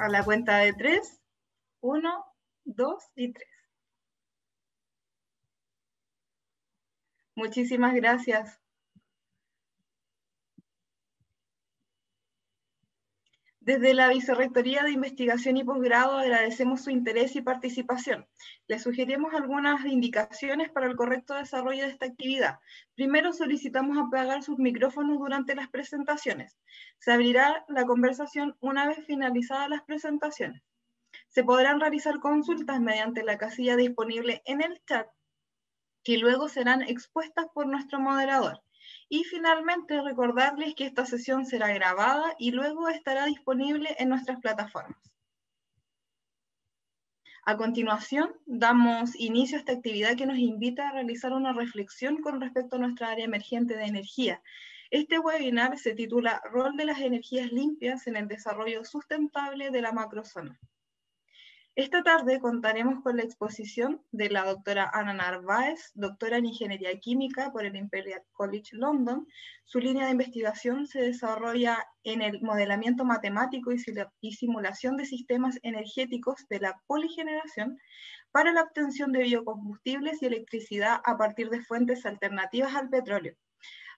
A la cuenta de 3, 1, 2 y 3. Muchísimas gracias. Desde la Vicerrectoría de Investigación y Posgrado agradecemos su interés y participación. Les sugerimos algunas indicaciones para el correcto desarrollo de esta actividad. Primero, solicitamos apagar sus micrófonos durante las presentaciones. Se abrirá la conversación una vez finalizadas las presentaciones. Se podrán realizar consultas mediante la casilla disponible en el chat, que luego serán expuestas por nuestro moderador. Y finalmente, recordarles que esta sesión será grabada y luego estará disponible en nuestras plataformas. A continuación, damos inicio a esta actividad que nos invita a realizar una reflexión con respecto a nuestra área emergente de energía. Este webinar se titula Rol de las energías limpias en el desarrollo sustentable de la macrozona. Esta tarde contaremos con la exposición de la doctora Ana Narváez, doctora en Ingeniería Química por el Imperial College London. Su línea de investigación se desarrolla en el modelamiento matemático y simulación de sistemas energéticos de la poligeneración para la obtención de biocombustibles y electricidad a partir de fuentes alternativas al petróleo.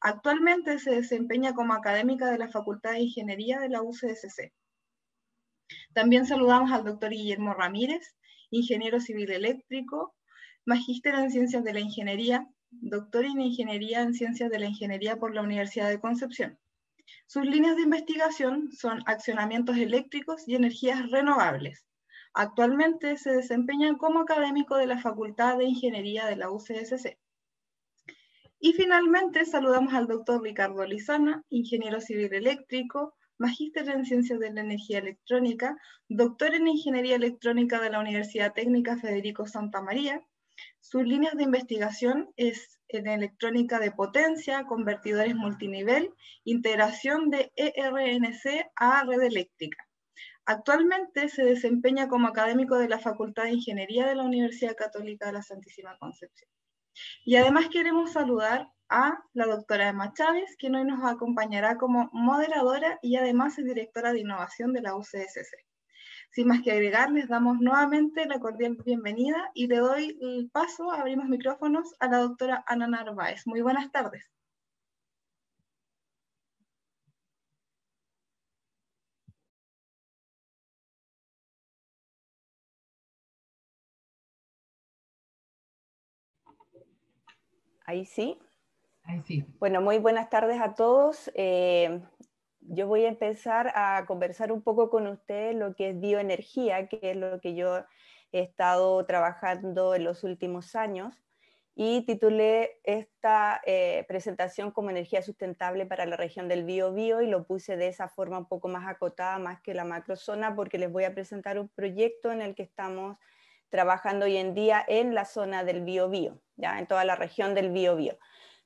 Actualmente se desempeña como académica de la Facultad de Ingeniería de la UCSC. También saludamos al doctor Guillermo Ramírez, ingeniero civil eléctrico, magíster en Ciencias de la Ingeniería, doctor en Ingeniería en Ciencias de la Ingeniería por la Universidad de Concepción. Sus líneas de investigación son accionamientos eléctricos y energías renovables. Actualmente se desempeña como académico de la Facultad de Ingeniería de la UCSC. Y finalmente saludamos al doctor Ricardo Lizana, ingeniero civil eléctrico, magíster en Ciencias de la Energía Electrónica, doctor en Ingeniería Electrónica de la Universidad Técnica Federico Santa María. Sus líneas de investigación es en electrónica de potencia, convertidores multinivel, integración de ERNC a red eléctrica. Actualmente se desempeña como académico de la Facultad de Ingeniería de la Universidad Católica de la Santísima Concepción. Y además queremos saludar a la doctora Emma Chávez, quien hoy nos acompañará como moderadora y además es directora de innovación de la UCSC. Sin más que agregar, les damos nuevamente la cordial bienvenida y le doy el paso, abrimos micrófonos a la doctora Ana Narváez. Muy buenas tardes. Ahí sí. Ahí sí. Bueno, muy buenas tardes a todos. Yo voy a empezar a conversar un poco con ustedes lo que es bioenergía, que es lo que yo he estado trabajando en los últimos años, y titulé esta presentación como energía sustentable para la región del Biobío, y lo puse de esa forma un poco más acotada, más que la macrozona, porque les voy a presentar un proyecto en el que estamos trabajando hoy en día en la zona del Biobío, ¿ya? En toda la región del Biobío.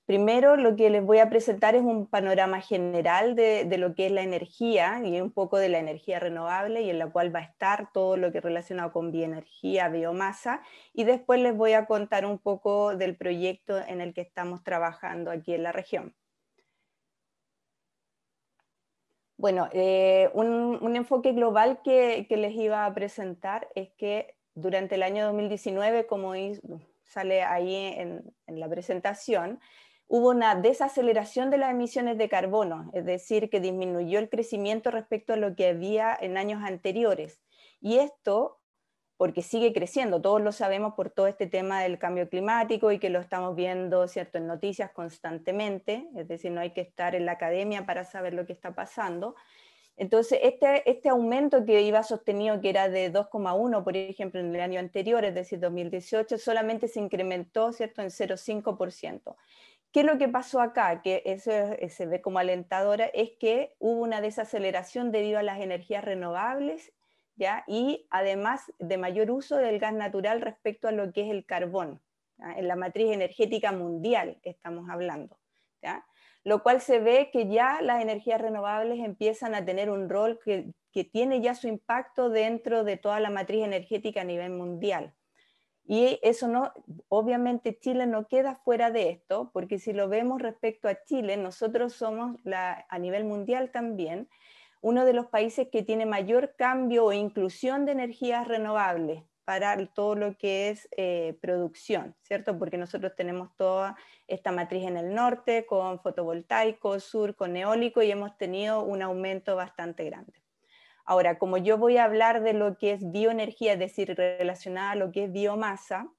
Primero, lo que les voy a presentar es un panorama general de lo que es la energía y un poco de la energía renovable, y en la cual va a estar todo lo que es relacionado con bioenergía, biomasa, y después les voy a contar un poco del proyecto en el que estamos trabajando aquí en la región. Bueno, un enfoque global que les iba a presentar es que durante el año 2019, como sale ahí en la presentación, hubo una desaceleración de las emisiones de carbono, es decir, que disminuyó el crecimiento respecto a lo que había en años anteriores. Y esto porque sigue creciendo, todos lo sabemos por todo este tema del cambio climático y que lo estamos viendo, ¿cierto?, en noticias constantemente, es decir, no hay que estar en la academia para saber lo que está pasando. Entonces, este aumento que iba sostenido, que era de 2,1, por ejemplo, en el año anterior, es decir, 2018, solamente se incrementó, ¿cierto?, en 0,5%. ¿Qué es lo que pasó acá? Que eso se ve como alentadora, es que hubo una desaceleración debido a las energías renovables, ¿ya? Y además de mayor uso del gas natural respecto a lo que es el carbón, ¿ya? En la matriz energética mundial estamos hablando, ¿ya? Lo cual se ve que ya las energías renovables empiezan a tener un rol que tiene ya su impacto dentro de toda la matriz energética a nivel mundial. Y eso no, obviamente Chile no queda fuera de esto, porque si lo vemos respecto a Chile, nosotros somos a nivel mundial también uno de los países que tiene mayor cambio o inclusión de energías renovables para todo lo que es producción, ¿cierto? Porque nosotros tenemos toda esta matriz en el norte con fotovoltaico, sur con eólico, y hemos tenido un aumento bastante grande. Ahora, como yo voy a hablar de lo que es bioenergía, es decir, relacionada a lo que es biomasa,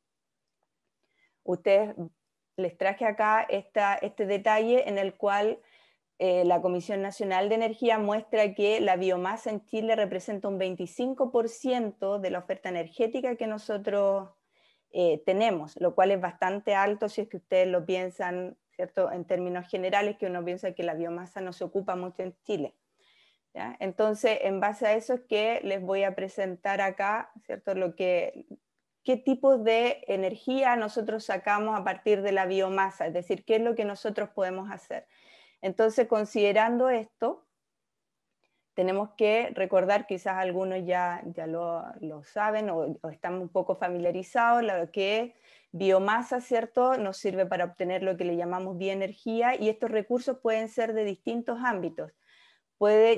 les traje acá este detalle en el cual la Comisión Nacional de Energía muestra que la biomasa en Chile representa un 25% de la oferta energética que nosotros tenemos, lo cual es bastante alto si es que ustedes lo piensan, ¿cierto? En términos generales, que uno piensa que la biomasa no se ocupa mucho en Chile, ¿ya? Entonces, en base a eso es que les voy a presentar acá, ¿cierto? ¿Qué tipo de energía nosotros sacamos a partir de la biomasa? Es decir, ¿qué es lo que nosotros podemos hacer? Entonces, considerando esto, tenemos que recordar, quizás algunos ya lo saben o están un poco familiarizados, lo que es biomasa, ¿cierto? Nos sirve para obtener lo que le llamamos bioenergía, y estos recursos pueden ser de distintos ámbitos.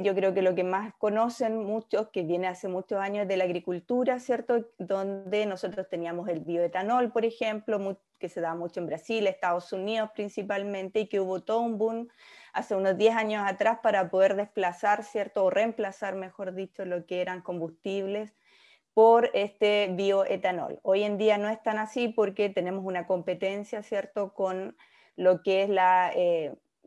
Yo creo que lo que más conocen muchos, que viene hace muchos años, de la agricultura, ¿cierto? Donde nosotros teníamos el bioetanol, por ejemplo, que se da mucho en Brasil, Estados Unidos principalmente, y que hubo todo un boom hace unos 10 años atrás para poder desplazar, ¿cierto? O reemplazar, mejor dicho, lo que eran combustibles por este bioetanol. Hoy en día no es tan así porque tenemos una competencia, ¿cierto? Con lo que es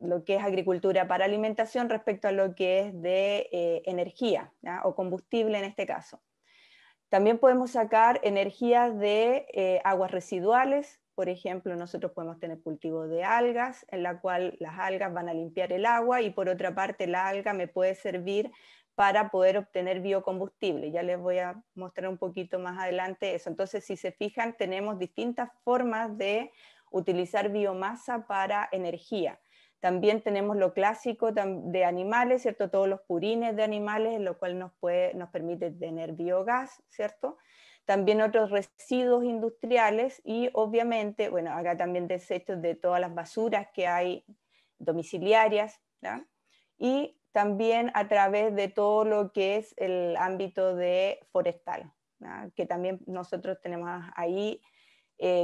lo que es agricultura para alimentación respecto a lo que es de energía, ¿ya? O combustible en este caso. También podemos sacar energías de aguas residuales. Por ejemplo, nosotros podemos tener cultivo de algas, en la cual las algas van a limpiar el agua, y por otra parte la alga me puede servir para poder obtener biocombustible. Ya les voy a mostrar un poquito más adelante eso. Entonces, si se fijan, tenemos distintas formas de utilizar biomasa para energía. También tenemos lo clásico de animales, ¿cierto? Todos los purines de animales, lo cual nos permite tener biogás, ¿cierto? También otros residuos industriales y obviamente, bueno, acá también desechos de todas las basuras que hay domiciliarias, ¿ya? Y también a través de todo lo que es el ámbito de forestal, ¿ya? Que también nosotros tenemos ahí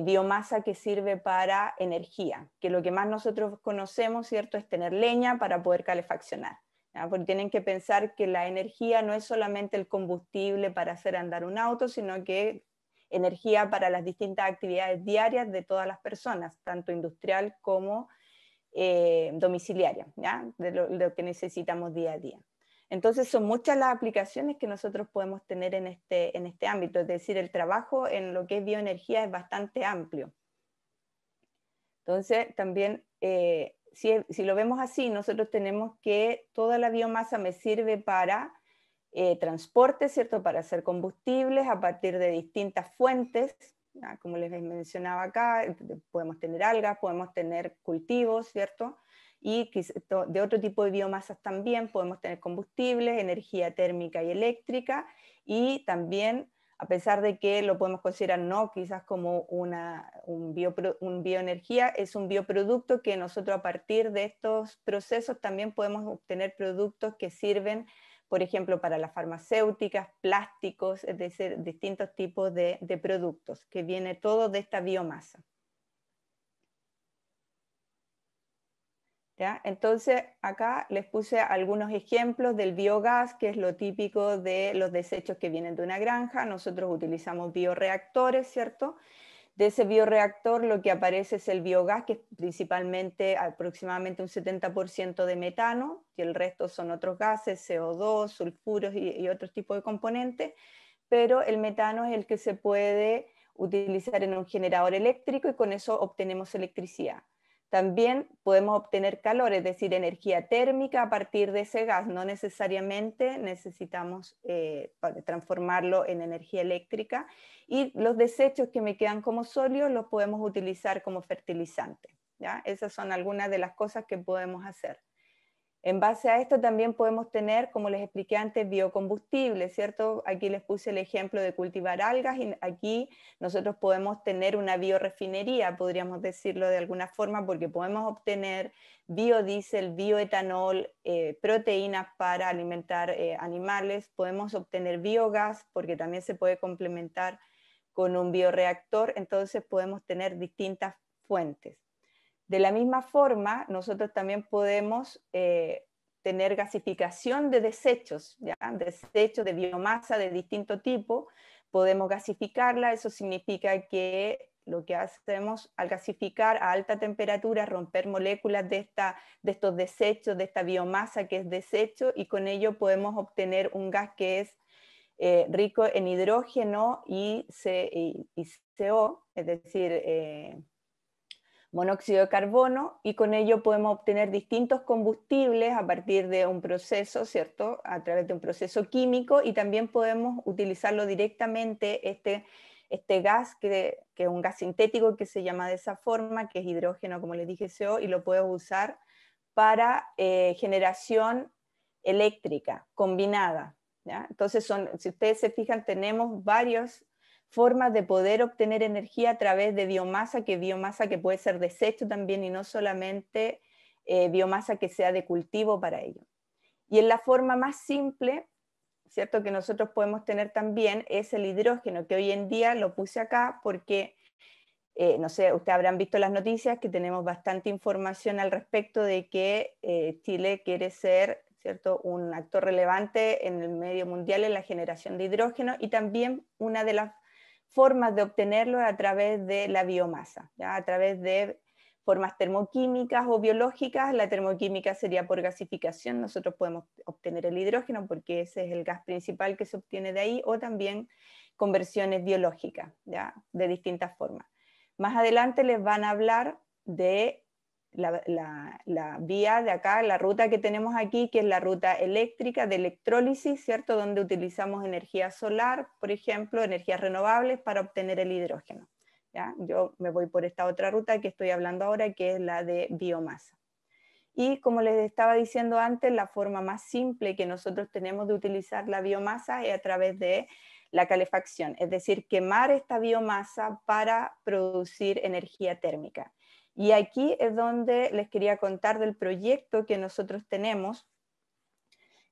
biomasa que sirve para energía, que lo que más nosotros conocemos, ¿cierto?, es tener leña para poder calefaccionar, ¿ya? Porque tienen que pensar que la energía no es solamente el combustible para hacer andar un auto, sino que energía para las distintas actividades diarias de todas las personas, tanto industrial como domiciliaria, ¿ya? De lo que necesitamos día a día. Entonces son muchas las aplicaciones que nosotros podemos tener en este ámbito, es decir, el trabajo en lo que es bioenergía es bastante amplio. Entonces también, si lo vemos así, nosotros tenemos que toda la biomasa me sirve para transporte, ¿cierto? Para hacer combustibles a partir de distintas fuentes, ¿ya? Como les mencionaba acá, podemos tener algas, podemos tener cultivos, ¿cierto? Y de otro tipo de biomasas también podemos tener combustibles, energía térmica y eléctrica, y también, a pesar de que lo podemos considerar no quizás como un bioenergía, es un bioproducto que nosotros a partir de estos procesos también podemos obtener productos que sirven, por ejemplo, para las farmacéuticas, plásticos, es decir, distintos tipos de productos, que viene todo de esta biomasa. ¿Ya? Entonces, acá les puse algunos ejemplos del biogás, que es lo típico de los desechos que vienen de una granja. Nosotros utilizamos bioreactores, ¿cierto? De ese bioreactor lo que aparece es el biogás, que es principalmente aproximadamente un 70% de metano, y el resto son otros gases, CO2, sulfuros y otros tipos de componentes, pero el metano es el que se puede utilizar en un generador eléctrico y con eso obtenemos electricidad. También podemos obtener calor, es decir, energía térmica a partir de ese gas. No necesariamente necesitamos transformarlo en energía eléctrica. Y los desechos que me quedan como sólidos los podemos utilizar como fertilizante, ¿ya? Esas son algunas de las cosas que podemos hacer. En base a esto también podemos tener, como les expliqué antes, biocombustibles, ¿cierto? Aquí les puse el ejemplo de cultivar algas y aquí nosotros podemos tener una biorefinería, podríamos decirlo de alguna forma, porque podemos obtener biodiesel, bioetanol, proteínas para alimentar animales, podemos obtener biogás, porque también se puede complementar con un bioreactor, entonces podemos tener distintas fuentes. De la misma forma, nosotros también podemos tener gasificación de desechos, ¿ya? Desechos de biomasa de distinto tipo, podemos gasificarla, eso significa que lo que hacemos al gasificar a alta temperatura es romper moléculas de estos desechos, de esta biomasa que es desecho, y con ello podemos obtener un gas que es rico en hidrógeno y CO, es decir, monóxido de carbono, y con ello podemos obtener distintos combustibles a partir de un proceso, ¿cierto? A través de un proceso químico, y también podemos utilizarlo directamente, este gas, que es un gas sintético que se llama de esa forma, que es hidrógeno, como les dije, CO, y lo podemos usar para generación eléctrica combinada, ¿ya? Entonces, si ustedes se fijan, tenemos varios formas de poder obtener energía a través de biomasa que puede ser desecho también, y no solamente biomasa que sea de cultivo para ello. Y en la forma más simple, ¿cierto?, que nosotros podemos tener también es el hidrógeno, que hoy en día lo puse acá porque, no sé, ustedes habrán visto las noticias que tenemos bastante información al respecto de que Chile quiere ser, ¿cierto?, un actor relevante en el medio mundial en la generación de hidrógeno, y también una de las formas de obtenerlo a través de la biomasa, ¿ya? A través de formas termoquímicas o biológicas. La termoquímica sería por gasificación, nosotros podemos obtener el hidrógeno porque ese es el gas principal que se obtiene de ahí, o también conversiones biológicas, ¿ya?, de distintas formas. Más adelante les van a hablar de la vía de acá, la ruta que tenemos aquí, que es la ruta eléctrica de electrólisis, ¿cierto?, donde utilizamos energía solar, por ejemplo, energías renovables para obtener el hidrógeno, ¿ya? Yo me voy por esta otra ruta que estoy hablando ahora, que es la de biomasa. Y como les estaba diciendo antes, la forma más simple que nosotros tenemos de utilizar la biomasa es a través de la calefacción, es decir, quemar esta biomasa para producir energía térmica. Y aquí es donde les quería contar del proyecto que nosotros tenemos,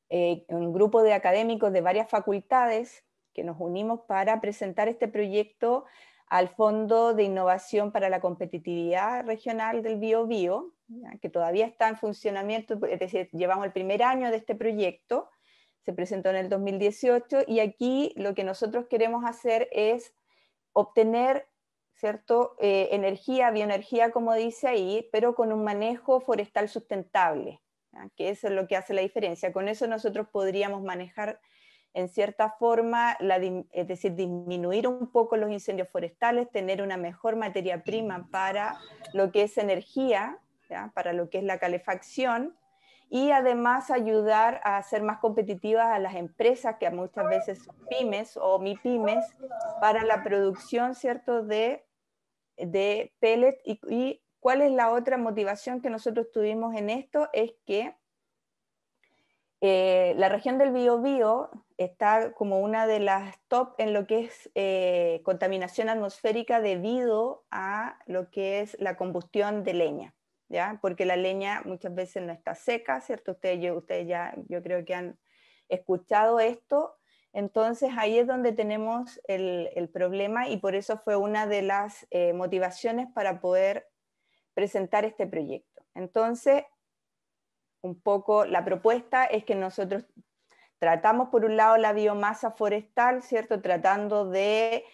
un grupo de académicos de varias facultades que nos unimos para presentar este proyecto al Fondo de Innovación para la Competitividad Regional del Biobío, que todavía está en funcionamiento, es decir, llevamos el primer año de este proyecto, se presentó en el 2018, y aquí lo que nosotros queremos hacer es obtener, ¿cierto?, energía, bioenergía, como dice ahí, pero con un manejo forestal sustentable, ¿ya?, que eso es lo que hace la diferencia. Con eso nosotros podríamos manejar en cierta forma, es decir, disminuir un poco los incendios forestales, tener una mejor materia prima para lo que es energía, ¿ya?, para lo que es la calefacción, y además ayudar a hacer más competitivas a las empresas que muchas veces son pymes o mipymes para la producción, ¿cierto?, de pellet. Y ¿cuál es la otra motivación que nosotros tuvimos en esto? Es que la región del Biobío está como una de las top en lo que es contaminación atmosférica debido a lo que es la combustión de leña, ¿ya? Porque la leña muchas veces no está seca, ¿cierto? Ustedes ya, yo creo que han escuchado esto. Entonces ahí es donde tenemos el problema, y por eso fue una de las motivaciones para poder presentar este proyecto. Entonces, un poco la propuesta es que nosotros tratamos por un lado la biomasa forestal, ¿cierto?, tratando de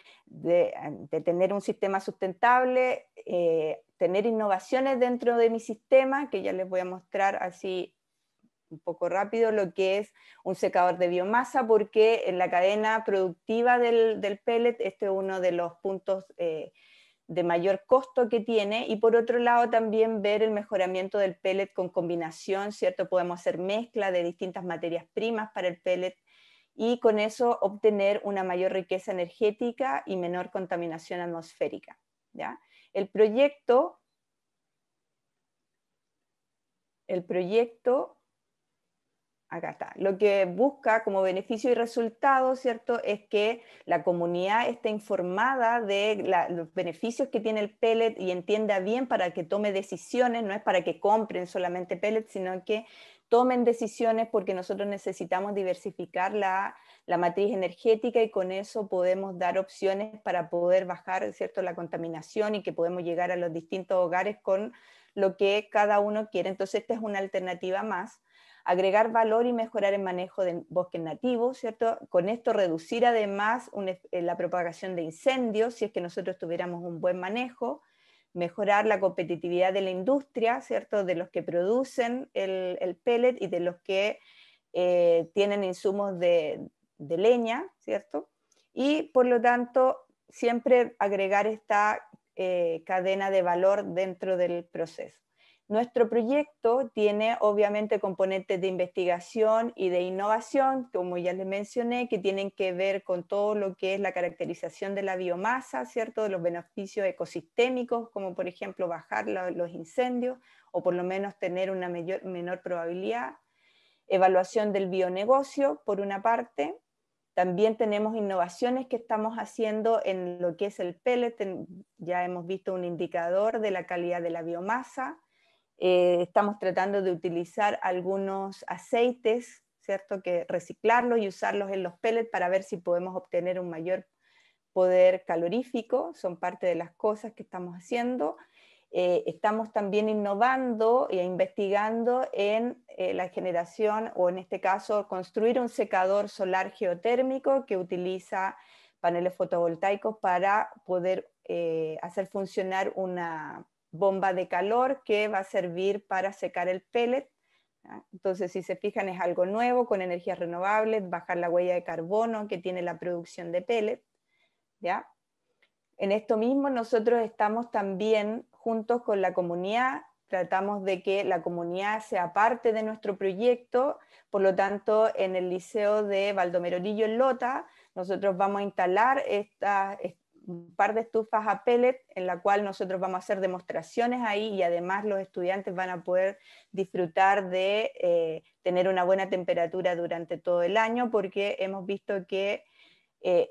tener un sistema sustentable, tener innovaciones dentro de mi sistema, que ya les voy a mostrar así un poco rápido lo que es un secador de biomasa, porque en la cadena productiva del pellet este es uno de los puntos de mayor costo que tiene, y por otro lado también ver el mejoramiento del pellet con combinación, ¿cierto? Podemos hacer mezcla de distintas materias primas para el pellet, y con eso obtener una mayor riqueza energética y menor contaminación atmosférica, ¿ya? El proyecto acá está. Lo que busca como beneficio y resultado, ¿cierto?, es que la comunidad esté informada de los beneficios que tiene el pellet y entienda bien para que tome decisiones, no es para que compren solamente pellets, sino que tomen decisiones porque nosotros necesitamos diversificar la matriz energética y con eso podemos dar opciones para poder bajar, ¿cierto?, la contaminación y que podemos llegar a los distintos hogares con lo que cada uno quiere. Entonces esta es una alternativa más. Agregar valor y mejorar el manejo de bosques nativos, ¿cierto? Con esto reducir además la propagación de incendios, si es que nosotros tuviéramos un buen manejo, mejorar la competitividad de la industria, ¿cierto? De los que producen el pellet y de los que tienen insumos de leña, ¿cierto? Y por lo tanto, siempre agregar esta cadena de valor dentro del proceso. Nuestro proyecto tiene obviamente componentes de investigación y de innovación, como ya les mencioné, que tienen que ver con todo lo que es la caracterización de la biomasa, ¿cierto? De los beneficios ecosistémicos, como por ejemplo bajar los incendios o por lo menos tener una menor probabilidad. Evaluación del bionegocio, por una parte. También tenemos innovaciones que estamos haciendo en lo que es el pellet. Ya hemos visto un indicador de la calidad de la biomasa. Estamos tratando de utilizar algunos aceites, ¿cierto?, que reciclarlos y usarlos en los pellets para ver si podemos obtener un mayor poder calorífico. Son parte de las cosas que estamos haciendo. Estamos también innovando e investigando en la generación, o en este caso, construir un secador solar geotérmico que utiliza paneles fotovoltaicos para poder hacer funcionar una bomba de calor que va a servir para secar el pellet. ¿Ya? Entonces, si se fijan, es algo nuevo, con energías renovables, bajar la huella de carbono que tiene la producción de pellet. ¿Ya? En esto mismo nosotros estamos también juntos con la comunidad, tratamos de que la comunidad sea parte de nuestro proyecto, por lo tanto en el Liceo de Baldomero Lillo en Lota, nosotros vamos a instalar un par de estufas a pellet en la cual nosotros vamos a hacer demostraciones ahí y además los estudiantes van a poder disfrutar de tener una buena temperatura durante todo el año, porque hemos visto que,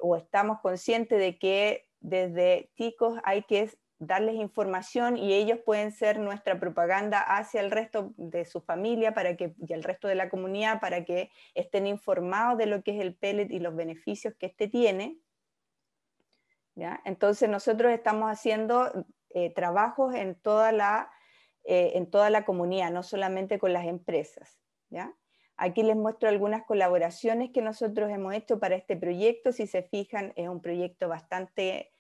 o estamos conscientes de que desde chicos hay que darles información y ellos pueden ser nuestra propaganda hacia el resto de su familia y el resto de la comunidad para que estén informados de lo que es el pellet y los beneficios que este tiene. ¿Ya? Entonces nosotros estamos haciendo trabajos en toda la comunidad, no solamente con las empresas. ¿Ya? Aquí les muestro algunas colaboraciones que nosotros hemos hecho para este proyecto. Si se fijan, es un proyecto bastante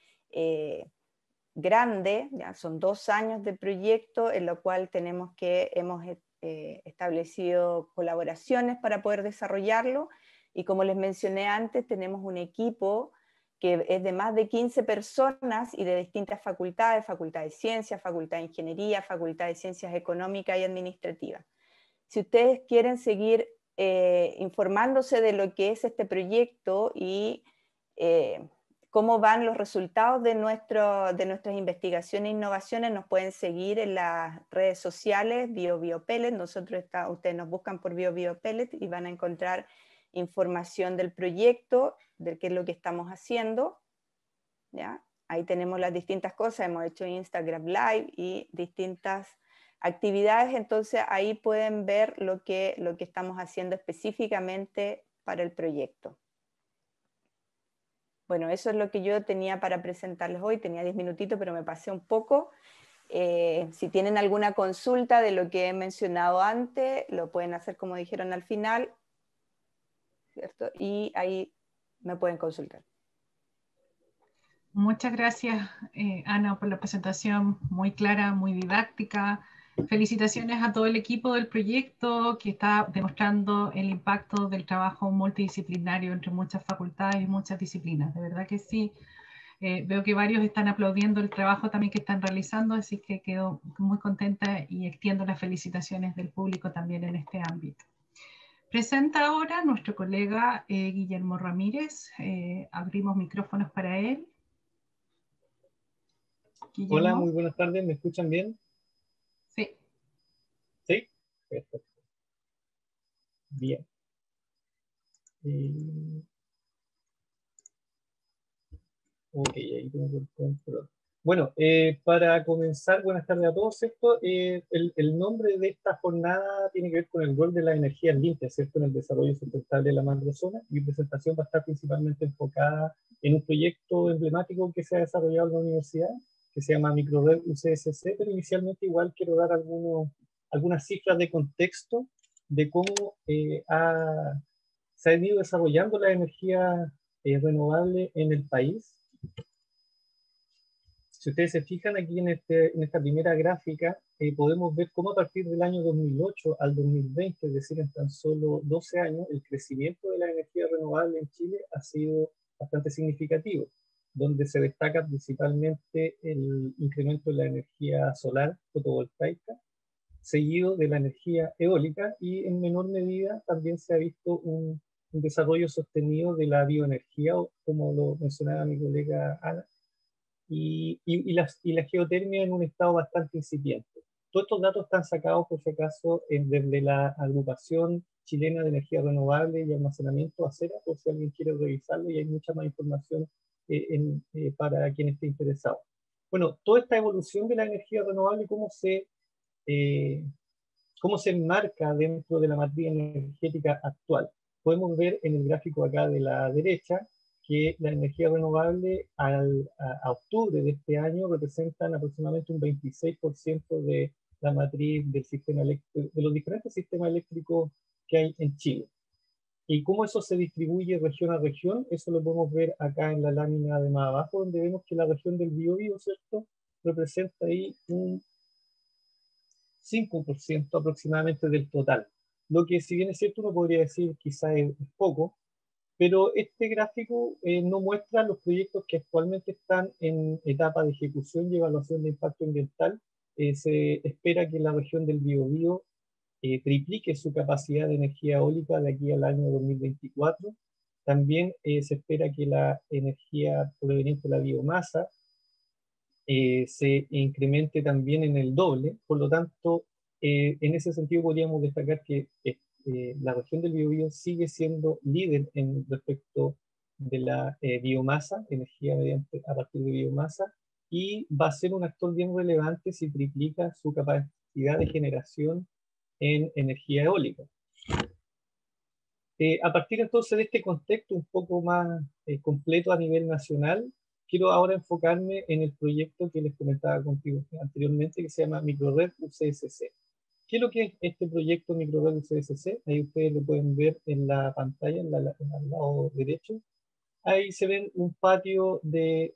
grande, ¿ya? Son 2 años de proyecto en lo cual hemos establecido colaboraciones para poder desarrollarlo, y como les mencioné antes, tenemos un equipo que es de más de 15 personas y de distintas facultades, facultad de ciencias, facultad de ingeniería, facultad de ciencias económicas y administrativas. Si ustedes quieren seguir informándose de lo que es este proyecto y cómo van los resultados de nuestras investigaciones e innovaciones, nos pueden seguir en las redes sociales, BioBioPellet. Ustedes nos buscan por BioBioPellet y van a encontrar información del proyecto, de qué es lo que estamos haciendo. ¿Ya? Ahí tenemos las distintas cosas, hemos hecho Instagram Live y distintas actividades, entonces ahí pueden ver lo que estamos haciendo específicamente para el proyecto. Bueno, eso es lo que yo tenía para presentarles hoy. Tenía 10 minutitos, pero me pasé un poco. Si tienen alguna consulta de lo que he mencionado antes, lo pueden hacer como dijeron al final, ¿cierto? Y ahí me pueden consultar. Muchas gracias, Ana, por la presentación muy clara, muy didáctica. Felicitaciones a todo el equipo del proyecto que está demostrando el impacto del trabajo multidisciplinario entre muchas facultades y muchas disciplinas. De verdad que sí. Veo que varios están aplaudiendo el trabajo también que están realizando, así que quedo muy contenta y extiendo las felicitaciones del público también en este ámbito. Presenta ahora nuestro colega Guillermo Ramírez. Abrimos micrófonos para él. Guillermo. Hola, muy buenas tardes. ¿Me escuchan bien? Sí. Sí. Perfecto. Bien. Ok, ahí tengo el control. Bueno, para comenzar, buenas tardes a todos, ¿cierto? El nombre de esta jornada tiene que ver con el rol de la energía limpia, ¿cierto? En el desarrollo sustentable de la macrozona. Mi presentación va a estar principalmente enfocada en un proyecto emblemático que se ha desarrollado en la universidad, que se llama Microred UCSC, pero inicialmente igual quiero dar algunas cifras de contexto de cómo se ha ido desarrollando la energía renovable en el país. Si ustedes se fijan aquí en esta primera gráfica, podemos ver cómo a partir del año 2008 al 2020, es decir, en tan solo 12 años, el crecimiento de la energía renovable en Chile ha sido bastante significativo, donde se destaca principalmente el incremento de la energía solar fotovoltaica, seguido de la energía eólica, y en menor medida también se ha visto un desarrollo sostenido de la bioenergía, como lo mencionaba mi colega Ana, y la geotermia en un estado bastante incipiente. Todos estos datos están sacados, por si acaso, desde la Agrupación Chilena de Energía Renovable y Almacenamiento, ACERA, por si alguien quiere revisarlo, y hay mucha más información para quien esté interesado. Bueno, toda esta evolución de la energía renovable, cómo se enmarca dentro de la matriz energética actual. Podemos ver en el gráfico acá de la derecha que la energía renovable a octubre de este año representan aproximadamente un 26% de la matriz del sistema eléctrico, de los diferentes sistemas eléctricos que hay en Chile. Y cómo eso se distribuye región a región, eso lo podemos ver acá en la lámina de más abajo, donde vemos que la región del Biobío, ¿cierto?, representa ahí un 5% aproximadamente del total. Lo que, si bien es cierto, uno podría decir quizá es poco, pero este gráfico no muestra los proyectos que actualmente están en etapa de ejecución y evaluación de impacto ambiental. Se espera que la región del Biobío triplique su capacidad de energía eólica de aquí al año 2024. También se espera que la energía proveniente de la biomasa se incremente también en el doble. Por lo tanto, en ese sentido podríamos destacar que la región del Biobío sigue siendo líder en respecto de la biomasa, energía a partir de biomasa, y va a ser un actor bien relevante si triplica su capacidad de generación en energía eólica. A partir entonces de este contexto un poco más completo a nivel nacional, quiero ahora enfocarme en el proyecto que les comentaba contigo anteriormente, que se llama Microred UCSC. ¿Qué es lo que es este proyecto Microred UCSC? Ahí ustedes lo pueden ver en la pantalla, en el lado derecho. Ahí se ven un patio de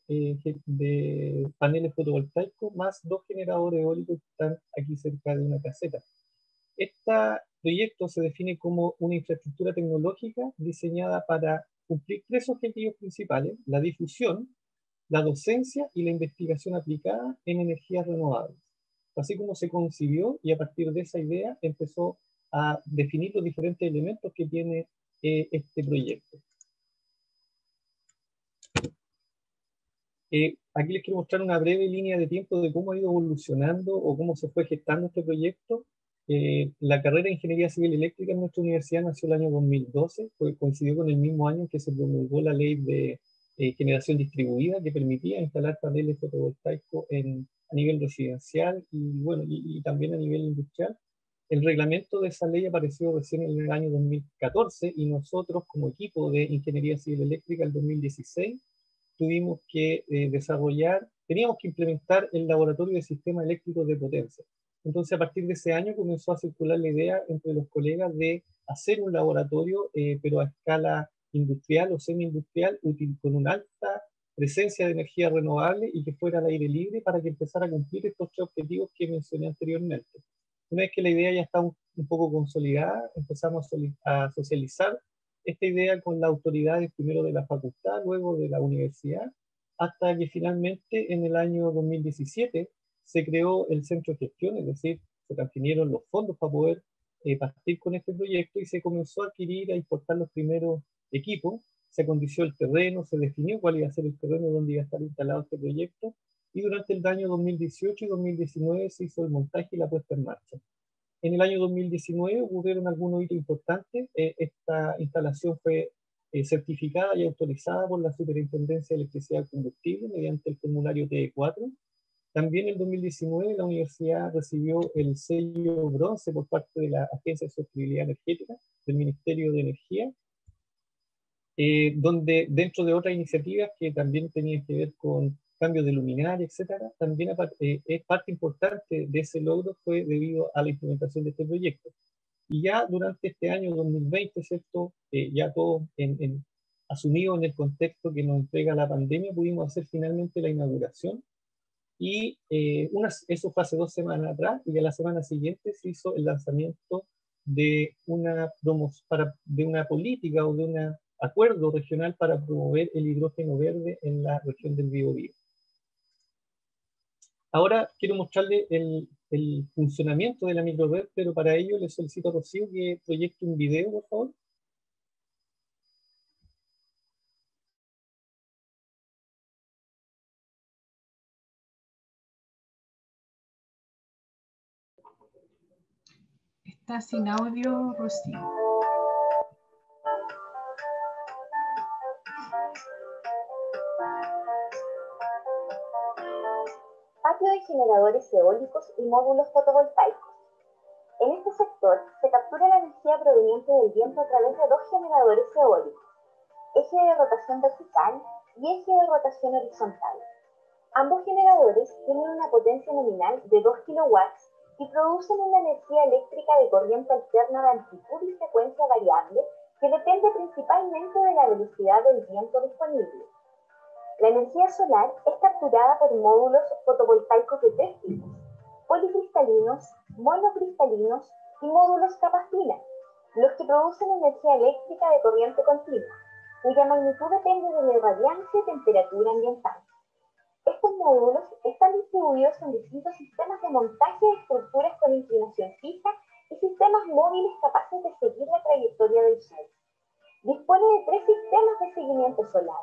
paneles fotovoltaicos más 2 generadores eólicos que están aquí cerca de una caseta. Este proyecto se define como una infraestructura tecnológica diseñada para cumplir 3 objetivos principales: la difusión, la docencia y la investigación aplicada en energías renovables. Así como se concibió, y a partir de esa idea empezó a definir los diferentes elementos que tiene este proyecto. Aquí les quiero mostrar una breve línea de tiempo de cómo ha ido evolucionando o cómo se fue gestando este proyecto. La carrera de Ingeniería Civil Eléctrica en nuestra universidad nació el año 2012, coincidió con el mismo año en que se promulgó la ley de generación distribuida, que permitía instalar paneles fotovoltaicos a nivel residencial y también a nivel industrial. El reglamento de esa ley apareció recién en el año 2014, y nosotros como equipo de Ingeniería Civil Eléctrica el 2016 tuvimos que teníamos que implementar el laboratorio de sistemas eléctricos de potencia. Entonces, a partir de ese año comenzó a circular la idea entre los colegas de hacer un laboratorio, pero a escala industrial o semi-industrial, con una alta presencia de energía renovable y que fuera al aire libre, para que empezara a cumplir estos 3 objetivos que mencioné anteriormente. Una vez que la idea ya está un poco consolidada, empezamos a socializar esta idea con las autoridades, primero de la facultad, luego de la universidad, hasta que finalmente en el año 2017 se creó el centro de gestión, es decir, se transfirieron los fondos para poder partir con este proyecto, y se comenzó a adquirir, a importar los primeros equipos, se acondició el terreno, se definió cuál iba a ser el terreno donde iba a estar instalado este proyecto, y durante el año 2018 y 2019 se hizo el montaje y la puesta en marcha. En el año 2019 ocurrieron algunos hitos importantes. Esta instalación fue certificada y autorizada por la Superintendencia de Electricidad y Combustible mediante el formulario TE4. También en 2019 la universidad recibió el sello bronce por parte de la Agencia de Sostenibilidad Energética del Ministerio de Energía, donde dentro de otras iniciativas que también tenían que ver con cambios de luminaria, etcétera, también es parte importante de ese logro fue debido a la implementación de este proyecto. Y ya durante este año 2020, ¿cierto? Ya todo asumido en el contexto que nos entrega la pandemia, pudimos hacer finalmente la inauguración. Y eso fue hace 2 semanas atrás, y a la semana siguiente se hizo el lanzamiento de una política o de un acuerdo regional para promover el hidrógeno verde en la región del Biobío. Ahora quiero mostrarle el funcionamiento de la microred, pero para ello le solicito a Rocío que proyecte un video, por favor. Está sin audio, Rocío. Patio de generadores eólicos y módulos fotovoltaicos. En este sector se captura la energía proveniente del viento a través de 2 generadores eólicos, eje de rotación vertical y eje de rotación horizontal. Ambos generadores tienen una potencia nominal de 2 kW y producen una energía eléctrica de corriente alterna de amplitud y frecuencia variable que depende principalmente de la velocidad del viento disponible. La energía solar es capturada por módulos fotovoltaicos de 3 tipos: policristalinos, monocristalinos y módulos capa fina, los que producen energía eléctrica de corriente continua, cuya magnitud depende de la irradiancia y temperatura ambiental. Estos módulos están distribuidos en distintos sistemas de montaje de estructuras con inclinación fija y sistemas móviles capaces de seguir la trayectoria del Sol. Dispone de 3 sistemas de seguimiento solar.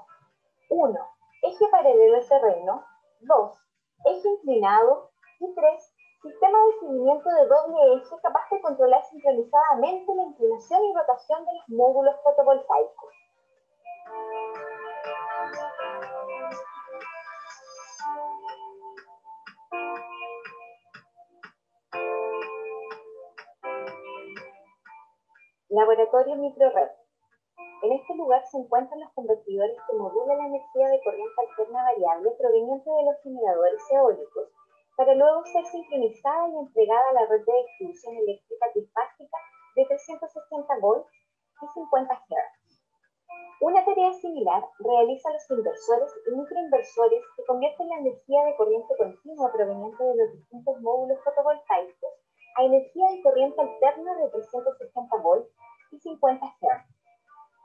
1. Eje paralelo al terreno. 2. Eje inclinado. Y 3. Sistema de seguimiento de doble eje capaz de controlar sincronizadamente la inclinación y rotación de los módulos fotovoltaicos. Laboratorio Microred. En este lugar se encuentran los convertidores que modulan la energía de corriente alterna variable proveniente de los generadores eólicos para luego ser sincronizada y entregada a la red de distribución eléctrica trifásica de 360 volts y 50 Hz. Una tarea similar realiza los inversores y microinversores que convierten la energía de corriente continua proveniente de los distintos módulos fotovoltaicos a energía de corriente alterna de 360 volts y 50 Hz.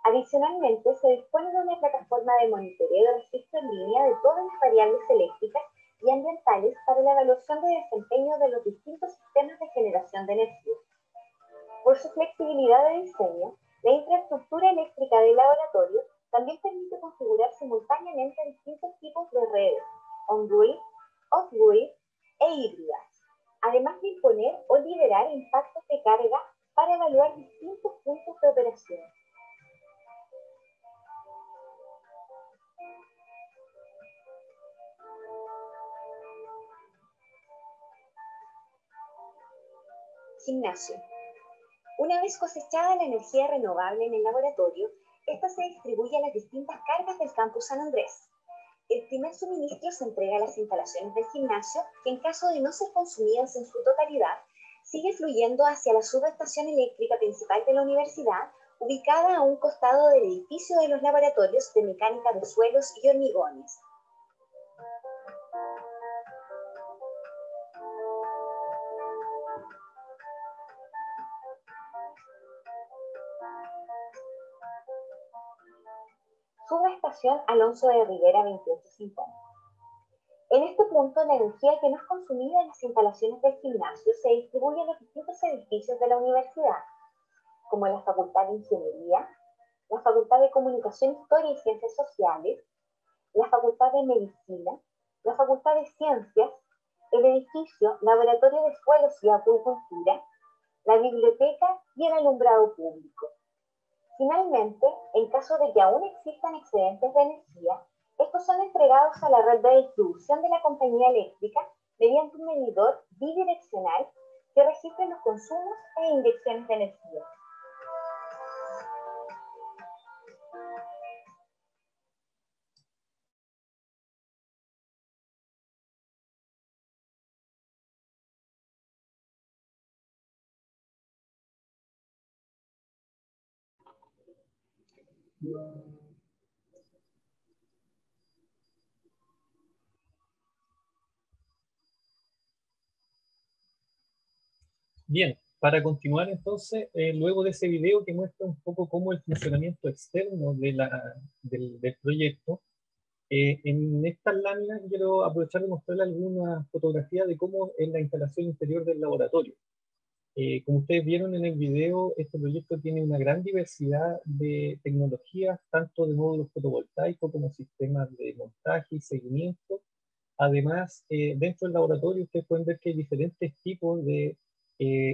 Adicionalmente, se dispone de una plataforma de monitoreo de registro en línea de todas las variables eléctricas y ambientales para la evaluación de desempeño de los distintos sistemas de generación de energía. Por su flexibilidad de diseño, la infraestructura eléctrica del laboratorio también permite configurar simultáneamente distintos tipos de redes, on-grid, off-grid e híbridas, además de imponer o liberar impactos de carga para evaluar distintos puntos de operación. Gimnasio. Una vez cosechada la energía renovable en el laboratorio, esta se distribuye a las distintas cargas del campus San Andrés. El primer suministro se entrega a las instalaciones del gimnasio, que en caso de no ser consumidas en su totalidad, sigue fluyendo hacia la subestación eléctrica principal de la universidad, ubicada a un costado del edificio de los laboratorios de mecánica de suelos y hormigones. Subestación Alonso de Rivera 2850. En este punto, la energía que no es consumida en las instalaciones del gimnasio se distribuye en los distintos edificios de la universidad, como la Facultad de Ingeniería, la Facultad de Comunicación, Historia y Ciencias Sociales, la Facultad de Medicina, la Facultad de Ciencias, el edificio Laboratorio de Suelos y Acuicultura, la biblioteca y el alumbrado público. Finalmente, en caso de que aún existan excedentes de energía, estos son entregados a la red de distribución de la compañía eléctrica mediante un medidor bidireccional que registre los consumos e inyecciones de energía. Bien, para continuar entonces, luego de ese video que muestra un poco cómo el funcionamiento externo del proyecto, en estas láminas quiero aprovechar de mostrarle algunas fotografías de cómo es la instalación interior del laboratorio. Como ustedes vieron en el video, este proyecto tiene una gran diversidad de tecnologías, tanto de módulos fotovoltaicos como sistemas de montaje y seguimiento. Además, dentro del laboratorio ustedes pueden ver que hay diferentes tipos de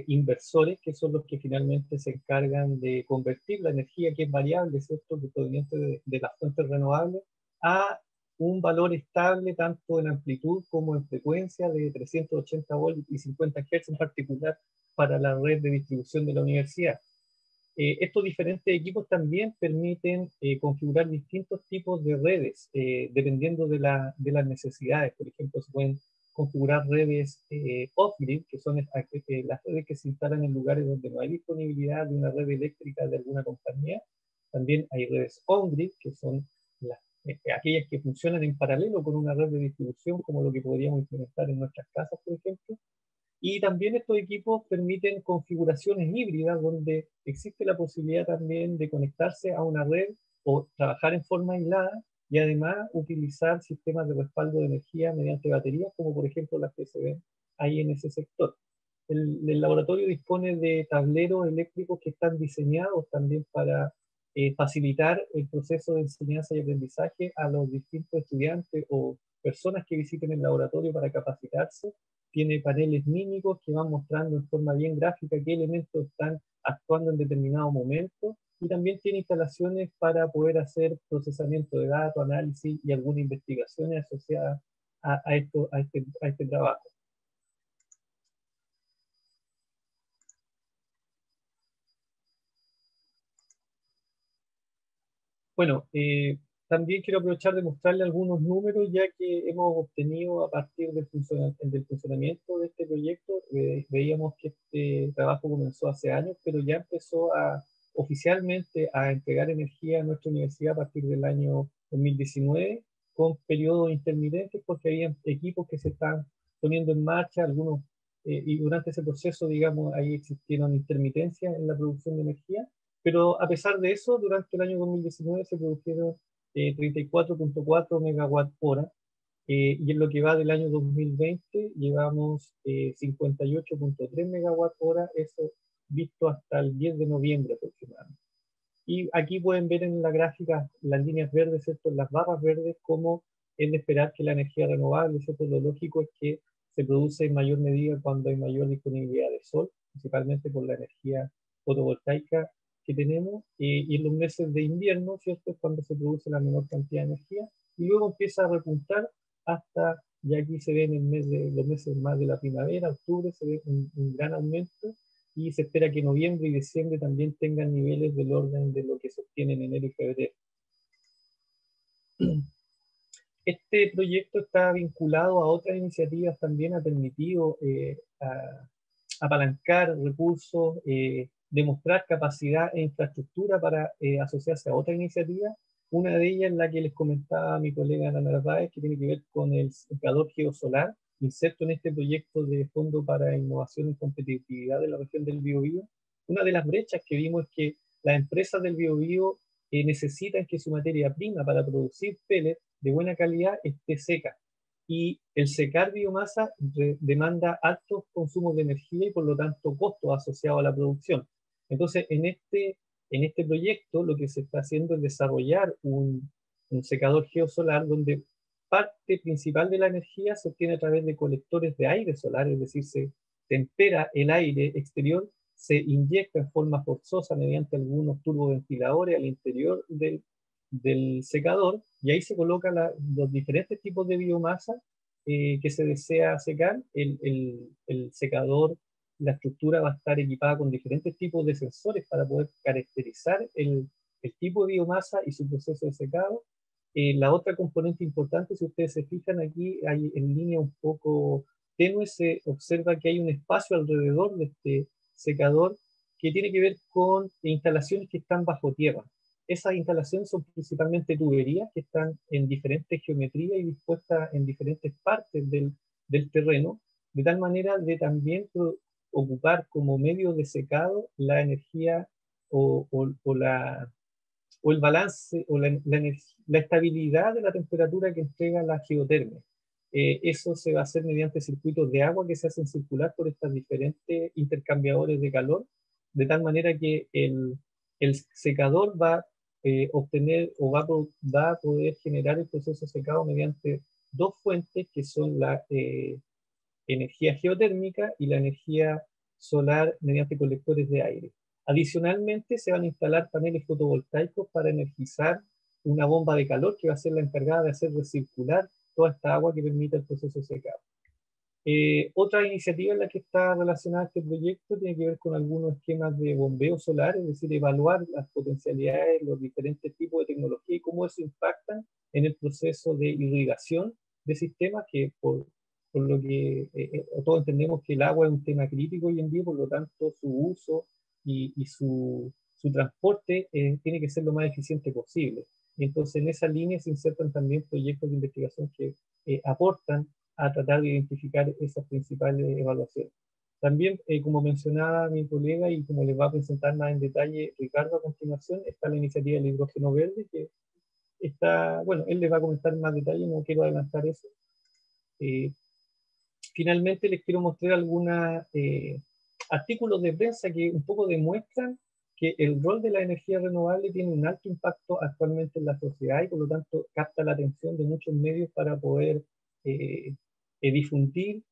inversores, que son los que finalmente se encargan de convertir la energía que es variable, ¿cierto?, proveniente de las fuentes renovables, a un valor estable tanto en amplitud como en frecuencia de 380 volts y 50 Hz en particular para la red de distribución de la universidad. Estos diferentes equipos también permiten configurar distintos tipos de redes, dependiendo de las necesidades. Por ejemplo, se pueden configurar redes off-grid, que son las redes que se instalan en lugares donde no hay disponibilidad de una red eléctrica de alguna compañía. También hay redes on-grid, que son aquellas que funcionan en paralelo con una red de distribución, como lo que podríamos implementar en nuestras casas, por ejemplo. Y también estos equipos permiten configuraciones híbridas donde existe la posibilidad también de conectarse a una red o trabajar en forma aislada y además utilizar sistemas de respaldo de energía mediante baterías, como por ejemplo las que se ven ahí en ese sector. El laboratorio dispone de tableros eléctricos que están diseñados también para facilitar el proceso de enseñanza y aprendizaje a los distintos estudiantes o personas que visiten el laboratorio para capacitarse. Tiene paneles mímicos que van mostrando en forma bien gráfica qué elementos están actuando en determinado momento, y también tiene instalaciones para poder hacer procesamiento de datos, análisis y algunas investigaciones asociadas a este trabajo. Bueno, también quiero aprovechar de mostrarle algunos números ya que hemos obtenido a partir del funcionamiento de este proyecto. Veíamos que este trabajo comenzó hace años, pero ya empezó oficialmente a entregar energía a nuestra universidad a partir del año 2019, con periodos intermitentes, porque había equipos que se están poniendo en marcha, algunos, y durante ese proceso, digamos, ahí existieron intermitencias en la producción de energía. Pero a pesar de eso, durante el año 2019 se produjeron 34.4 megawatt hora, y en lo que va del año 2020 llevamos 58.3 megawatt hora, eso visto hasta el 10 de noviembre aproximadamente. Y aquí pueden ver en la gráfica las líneas verdes, ¿cierto?, las barras verdes, como es de esperar que la energía renovable, ¿cierto? Lo lógico es que se produce en mayor medida cuando hay mayor disponibilidad de sol, principalmente por la energía fotovoltaica que tenemos, y en los meses de invierno, ¿cierto?, es cuando se produce la menor cantidad de energía, y luego empieza a repuntar hasta, ya aquí se ve en los meses más de la primavera, octubre, se ve un gran aumento, y se espera que noviembre y diciembre también tengan niveles del orden de lo que se obtiene en enero y febrero. Este proyecto está vinculado a otras iniciativas también, ha permitido apalancar recursos, demostrar capacidad e infraestructura para asociarse a otras iniciativas. Una de ellas es la que les comentaba mi colega Ana Narváez, que tiene que ver con el secador geosolar, inserto en este proyecto de Fondo para Innovación y Competitividad de la región del Biobío. Una de las brechas que vimos es que las empresas del Biobío necesitan que su materia prima para producir pellets de buena calidad esté seca. Y el secar biomasa demanda altos consumos de energía y por lo tanto costos asociados a la producción. Entonces, en este proyecto lo que se está haciendo es desarrollar un secador geosolar donde parte principal de la energía se obtiene a través de colectores de aire solar, es decir, se tempera el aire exterior se inyecta en forma forzosa mediante algunos turboventiladores al interior del secador, y ahí se colocan los diferentes tipos de biomasa que se desea secar. El secador, la estructura va a estar equipada con diferentes tipos de sensores para poder caracterizar el tipo de biomasa y su proceso de secado. La otra componente importante, si ustedes se fijan aquí, hay en línea un poco tenue, se observa que hay un espacio alrededor de este secador que tiene que ver con instalaciones que están bajo tierra. Esas instalaciones son principalmente tuberías que están en diferentes geometrías y dispuestas en diferentes partes del terreno, de tal manera de también ocupar como medio de secado la energía o el balance o la estabilidad de la temperatura que entrega la geotermia. Eso se va a hacer mediante circuitos de agua que se hacen circular por estas diferentes intercambiadores de calor, de tal manera que el secador va a obtener o va a poder generar el proceso secado mediante dos fuentes que son la energía geotérmica y la energía solar mediante colectores de aire. Adicionalmente, se van a instalar paneles fotovoltaicos para energizar una bomba de calor que va a ser la encargada de hacer recircular toda esta agua que permite el proceso de secado. Otra iniciativa en la que está relacionada este proyecto tiene que ver con algunos esquemas de bombeo solar, es decir, evaluar las potencialidades, los diferentes tipos de tecnología y cómo eso impacta en el proceso de irrigación de sistemas que por lo que todos entendemos que el agua es un tema crítico hoy en día, por lo tanto su uso y su transporte tiene que ser lo más eficiente posible. Entonces en esa línea se insertan también proyectos de investigación que aportan a tratar de identificar esas principales evaluaciones. También, como mencionaba mi colega y como les va a presentar más en detalle Ricardo a continuación, está la iniciativa del hidrógeno verde, que está, bueno, él les va a comentar más detalle, no quiero adelantar eso. Finalmente les quiero mostrar algunos artículos de prensa que un poco demuestran que el rol de la energía renovable tiene un alto impacto actualmente en la sociedad y por lo tanto capta la atención de muchos medios para poder difundir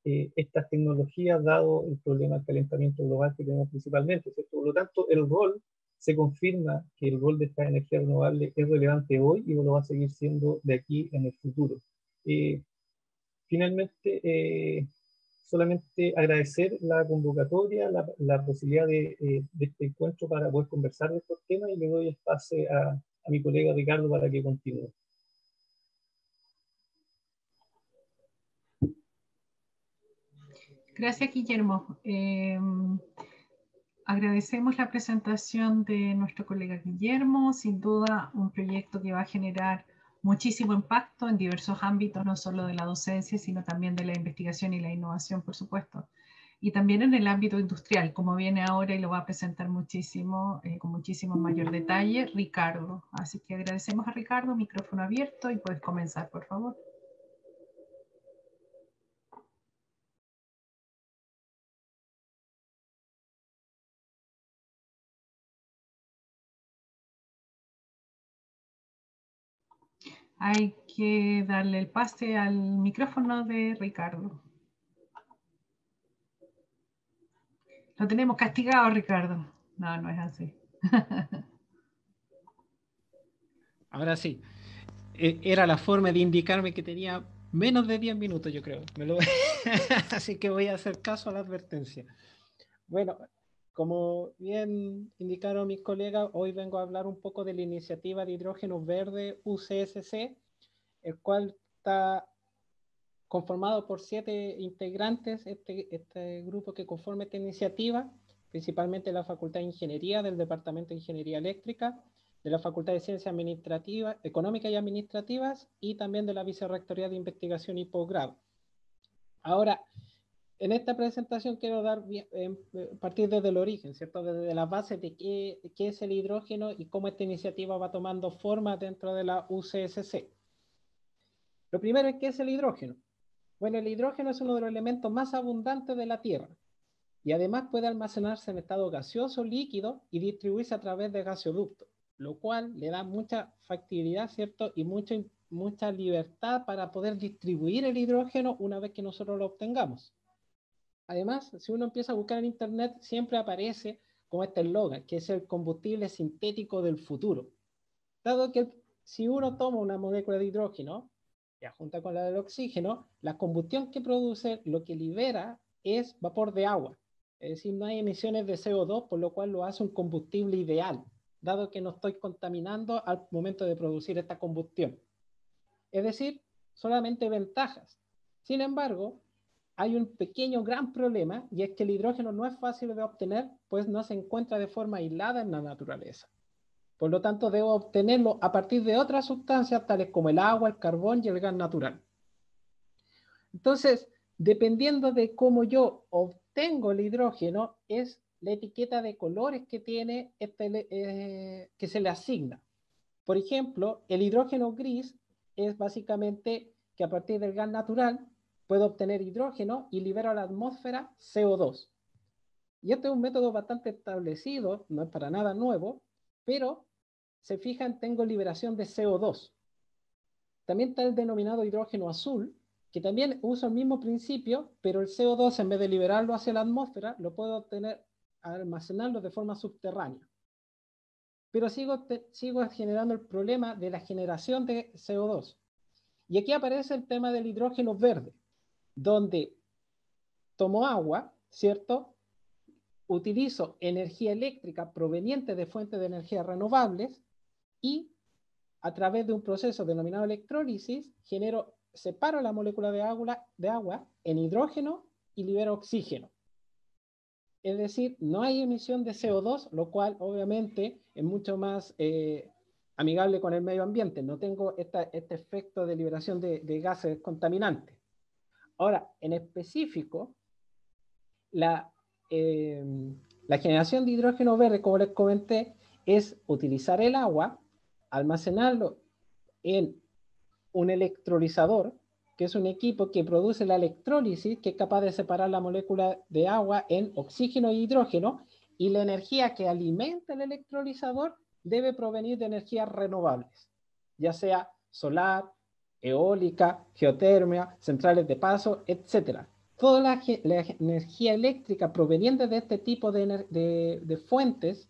estas tecnologías dado el problema del calentamiento global que tenemos principalmente, ¿cierto? Por lo tanto, el rol se confirma que el rol de esta energía renovable es relevante hoy y lo va a seguir siendo de aquí en el futuro. Finalmente, solamente agradecer la convocatoria, la posibilidad de este encuentro para poder conversar de estos temas y le doy espacio a mi colega Ricardo para que continúe. Gracias, Guillermo. Agradecemos la presentación de nuestro colega Guillermo, sin duda un proyecto que va a generar muchísimo impacto en diversos ámbitos, no solo de la docencia, sino también de la investigación y la innovación, por supuesto. Y también en el ámbito industrial, como viene ahora y lo va a presentar muchísimo, con muchísimo mayor detalle, Ricardo. Así que agradecemos a Ricardo, micrófono abierto y puedes comenzar, por favor. Hay que darle el pase al micrófono de Ricardo. Lo tenemos castigado, Ricardo. No, no es así. Ahora sí. Era la forma de indicarme que tenía menos de 10 minutos, yo creo. Así que voy a hacer caso a la advertencia. Bueno, como bien indicaron mis colegas, hoy vengo a hablar un poco de la iniciativa de hidrógeno verde UCSC, el cual está conformado por 7 integrantes, este grupo que conforma esta iniciativa, principalmente la Facultad de Ingeniería del Departamento de Ingeniería Eléctrica, de la Facultad de Ciencias Administrativas, Económicas y Administrativas y también de la Vicerrectoría de Investigación y Posgrado. Ahora, en esta presentación quiero partir desde el origen, ¿cierto? Desde la base de qué es el hidrógeno y cómo esta iniciativa va tomando forma dentro de la UCSC. Lo primero es qué es el hidrógeno. Bueno, el hidrógeno es uno de los elementos más abundantes de la Tierra y además puede almacenarse en estado gaseoso, líquido y distribuirse a través de gasoductos, lo cual le da mucha factibilidad, ¿cierto? Y mucha libertad para poder distribuir el hidrógeno una vez que nosotros lo obtengamos. Además, si uno empieza a buscar en internet, siempre aparece como este eslogan, que es el combustible sintético del futuro. Dado que si uno toma una molécula de hidrógeno, y junta con la del oxígeno, la combustión que produce lo que libera es vapor de agua. Es decir, no hay emisiones de CO2, por lo cual lo hace un combustible ideal, dado que no estoy contaminando al momento de producir esta combustión. Es decir, solamente ventajas. Sin embargo, hay un pequeño gran problema, y es que el hidrógeno no es fácil de obtener, pues no se encuentra de forma aislada en la naturaleza. Por lo tanto, debo obtenerlo a partir de otras sustancias tales como el agua, el carbón y el gas natural. Entonces, dependiendo de cómo yo obtengo el hidrógeno, es la etiqueta de colores que tiene que se le asigna. Por ejemplo, el hidrógeno gris es básicamente que a partir del gas natural puedo obtener hidrógeno y libero a la atmósfera CO2. Y este es un método bastante establecido, no es para nada nuevo, pero se fijan, tengo liberación de CO2. También está el denominado hidrógeno azul, que también usa el mismo principio, pero el CO2, en vez de liberarlo hacia la atmósfera, lo puedo obtener, almacenarlo de forma subterránea. Pero sigo generando el problema de la generación de CO2. Y aquí aparece el tema del hidrógeno verde, donde tomo agua, ¿cierto? Utilizo energía eléctrica proveniente de fuentes de energía renovables y a través de un proceso denominado electrólisis separo la molécula de agua en hidrógeno y libero oxígeno. Es decir, no hay emisión de CO2, lo cual obviamente es mucho más amigable con el medio ambiente. No tengo este efecto de liberación de gases contaminantes. Ahora, en específico, la generación de hidrógeno verde, como les comenté, es utilizar el agua, almacenarlo en un electrolizador, que es un equipo que produce la electrólisis, que es capaz de separar la molécula de agua en oxígeno e hidrógeno, y la energía que alimenta el electrolizador debe provenir de energías renovables, ya sea solar, eólica, geotermia, centrales de paso, etc. Toda la energía eléctrica proveniente de este tipo de fuentes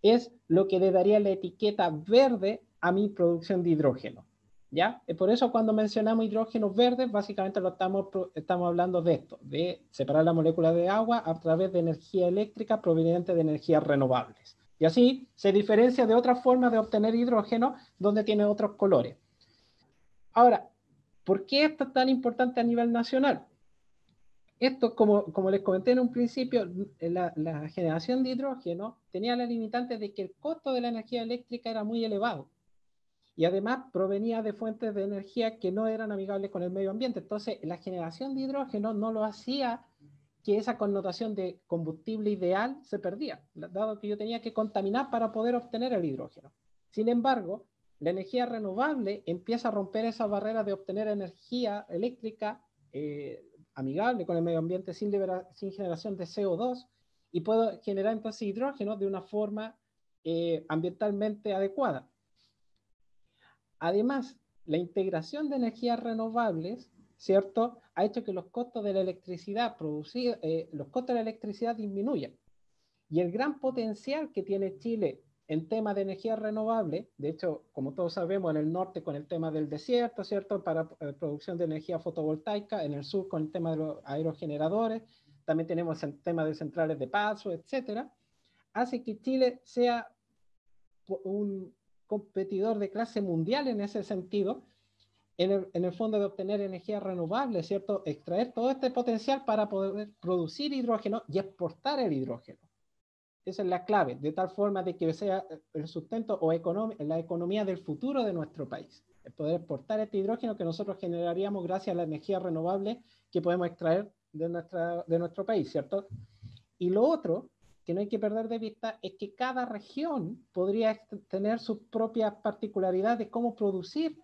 es lo que le daría la etiqueta verde a mi producción de hidrógeno. ¿Ya? Por eso cuando mencionamos hidrógenos verdes, básicamente estamos hablando de esto, de separar la molécula de agua a través de energía eléctrica proveniente de energías renovables. Y así se diferencia de otras formas de obtener hidrógeno donde tiene otros colores. Ahora, ¿por qué esto es tan importante a nivel nacional? Esto, como les comenté en un principio, la generación de hidrógeno tenía la limitante de que el costo de la energía eléctrica era muy elevado. Y además provenía de fuentes de energía que no eran amigables con el medio ambiente. Entonces, la generación de hidrógeno no lo hacía que esa connotación de combustible ideal se perdía, dado que yo tenía que contaminar para poder obtener el hidrógeno. Sin embargo, la energía renovable empieza a romper esa barrera de obtener energía eléctrica amigable con el medio ambiente sin generación de CO2, y puedo generar entonces hidrógeno de una forma ambientalmente adecuada. Además, la integración de energías renovables, ¿cierto?, ha hecho que los costos de la electricidad disminuyan. Y el gran potencial que tiene Chile en temas de energía renovable, de hecho, como todos sabemos, en el norte con el tema del desierto, ¿cierto?, para producción de energía fotovoltaica, en el sur con el tema de los aerogeneradores, también tenemos el tema de centrales de paso, etcétera, hace que Chile sea un competidor de clase mundial en ese sentido, en el fondo de obtener energía renovable, ¿cierto? Extraer todo este potencial para poder producir hidrógeno y exportar el hidrógeno. Esa es la clave, de tal forma de que sea el sustento o la economía del futuro de nuestro país. El poder exportar este hidrógeno que nosotros generaríamos gracias a la energía renovable que podemos extraer de nuestro país, ¿cierto? Y lo otro que no hay que perder de vista es que cada región podría tener sus propias particularidades de cómo producir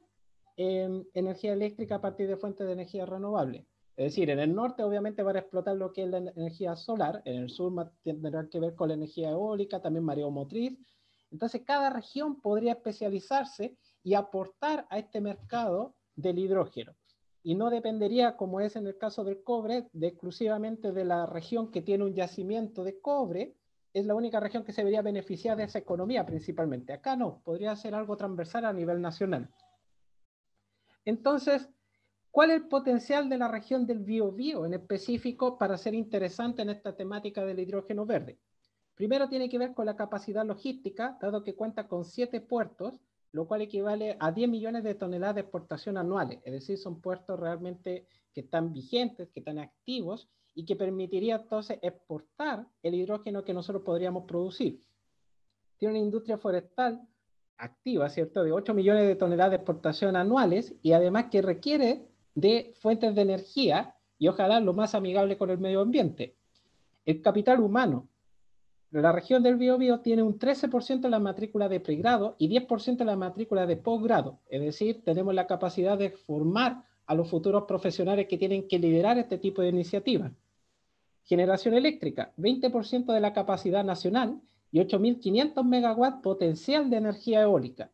energía eléctrica a partir de fuentes de energía renovable. Es decir, en el norte obviamente van a explotar lo que es la energía solar, en el sur tendrá que ver con la energía eólica, también mareomotriz. Entonces cada región podría especializarse y aportar a este mercado del hidrógeno. y no dependería, como es en el caso del cobre, exclusivamente de la región que tiene un yacimiento de cobre. Es la única región que se vería beneficiada de esa economía principalmente. Acá no, podría ser algo transversal a nivel nacional. Entonces, ¿cuál es el potencial de la región del Biobío en específico para ser interesante en esta temática del hidrógeno verde? Primero tiene que ver con la capacidad logística, dado que cuenta con 7 puertos, lo cual equivale a 10 millones de toneladas de exportación anuales. Es decir, son puertos realmente que están vigentes, que están activos y que permitiría entonces exportar el hidrógeno que nosotros podríamos producir. Tiene una industria forestal activa, ¿cierto?, de 8 millones de toneladas de exportación anuales y además que requiere de fuentes de energía y ojalá lo más amigable con el medio ambiente. El capital humano. La región del Biobío tiene un 13% de la matrícula de pregrado y 10% de la matrícula de posgrado. Es decir, tenemos la capacidad de formar a los futuros profesionales que tienen que liderar este tipo de iniciativas. Generación eléctrica, 20% de la capacidad nacional y 8.500 megawatts potencial de energía eólica.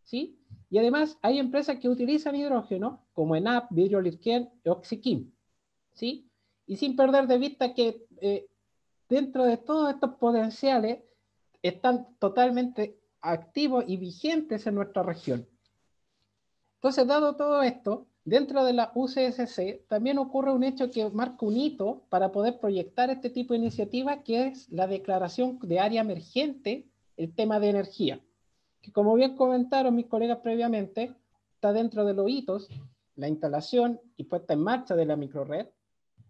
¿Sí? Y además hay empresas que utilizan hidrógeno, como ENAP, Vidrio Lirquén y Oxiquim. ¿Sí? Y sin perder de vista que dentro de todos estos potenciales están totalmente activos y vigentes en nuestra región. Entonces, dado todo esto, dentro de la UCSC también ocurre un hecho que marca un hito para poder proyectar este tipo de iniciativa, que es la declaración de área emergente, el tema de energía, que como bien comentaron mis colegas previamente, está dentro de los hitos la instalación y puesta en marcha de la microred,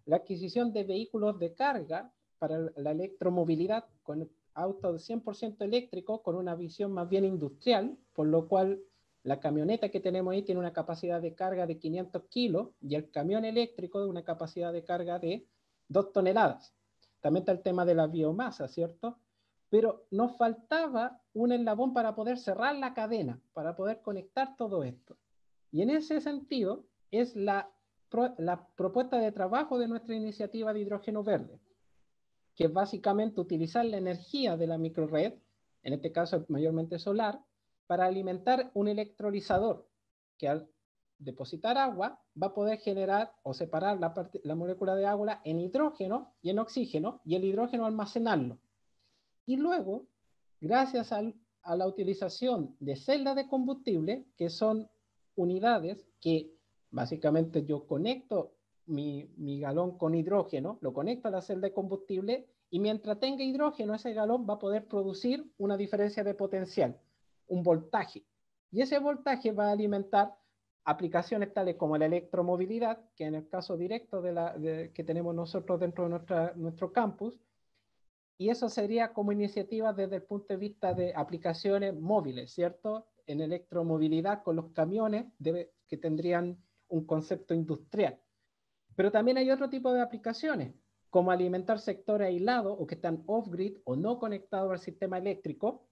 la adquisición de vehículos de carga para la electromovilidad con autos 100% eléctricos con una visión más bien industrial, por lo cual la camioneta que tenemos ahí tiene una capacidad de carga de 500 kilos y el camión eléctrico de una capacidad de carga de 2 toneladas. También está el tema de la biomasa, ¿cierto? Pero nos faltaba un eslabón para poder cerrar la cadena, para poder conectar todo esto. Y en ese sentido es la propuesta de trabajo de nuestra iniciativa de hidrógeno verde, que es básicamente utilizar la energía de la microred, en este caso mayormente solar, para alimentar un electrolizador que al depositar agua va a poder generar o separar la molécula de agua en hidrógeno y en oxígeno y el hidrógeno almacenarlo. Y luego, gracias a la utilización de celdas de combustible, que son unidades que básicamente yo conecto mi galón con hidrógeno, lo conecto a la celda de combustible y mientras tenga hidrógeno ese galón va a poder producir una diferencia de potencial, un voltaje. Y ese voltaje va a alimentar aplicaciones tales como la electromovilidad, que en el caso directo que tenemos nosotros dentro de nuestro campus, y eso sería como iniciativa desde el punto de vista de aplicaciones móviles, ¿cierto? En electromovilidad con los camiones que tendrían un concepto industrial. Pero también hay otro tipo de aplicaciones, como alimentar sectores aislados o que están off-grid o no conectados al sistema eléctrico,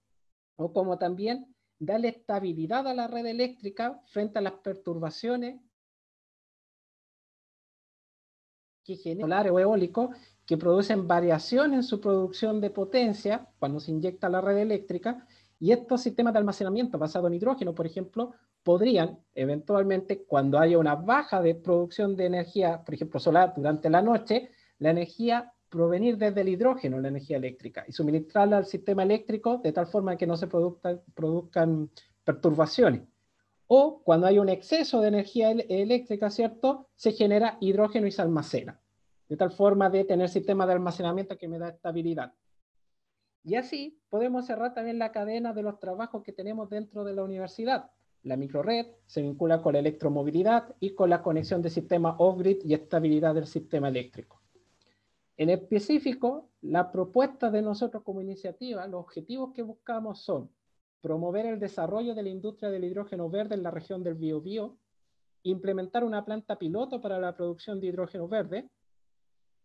o como también darle estabilidad a la red eléctrica frente a las perturbaciones que generan solares o eólicos que producen variación en su producción de potencia cuando se inyecta a la red eléctrica, y estos sistemas de almacenamiento basados en hidrógeno, por ejemplo, podrían eventualmente, cuando haya una baja de producción de energía, por ejemplo solar, durante la noche, la energía provenir desde el hidrógeno, la energía eléctrica, y suministrarla al sistema eléctrico de tal forma que no se produzcan perturbaciones. O cuando hay un exceso de energía eléctrica, ¿cierto? Se genera hidrógeno y se almacena. De tal forma de tener sistemas de almacenamiento que me da estabilidad. Y así podemos cerrar también la cadena de los trabajos que tenemos dentro de la universidad. La microred se vincula con la electromovilidad y con la conexión de sistemas off-grid y estabilidad del sistema eléctrico. En específico, la propuesta de nosotros como iniciativa, los objetivos que buscamos son promover el desarrollo de la industria del hidrógeno verde en la región del Biobío, implementar una planta piloto para la producción de hidrógeno verde,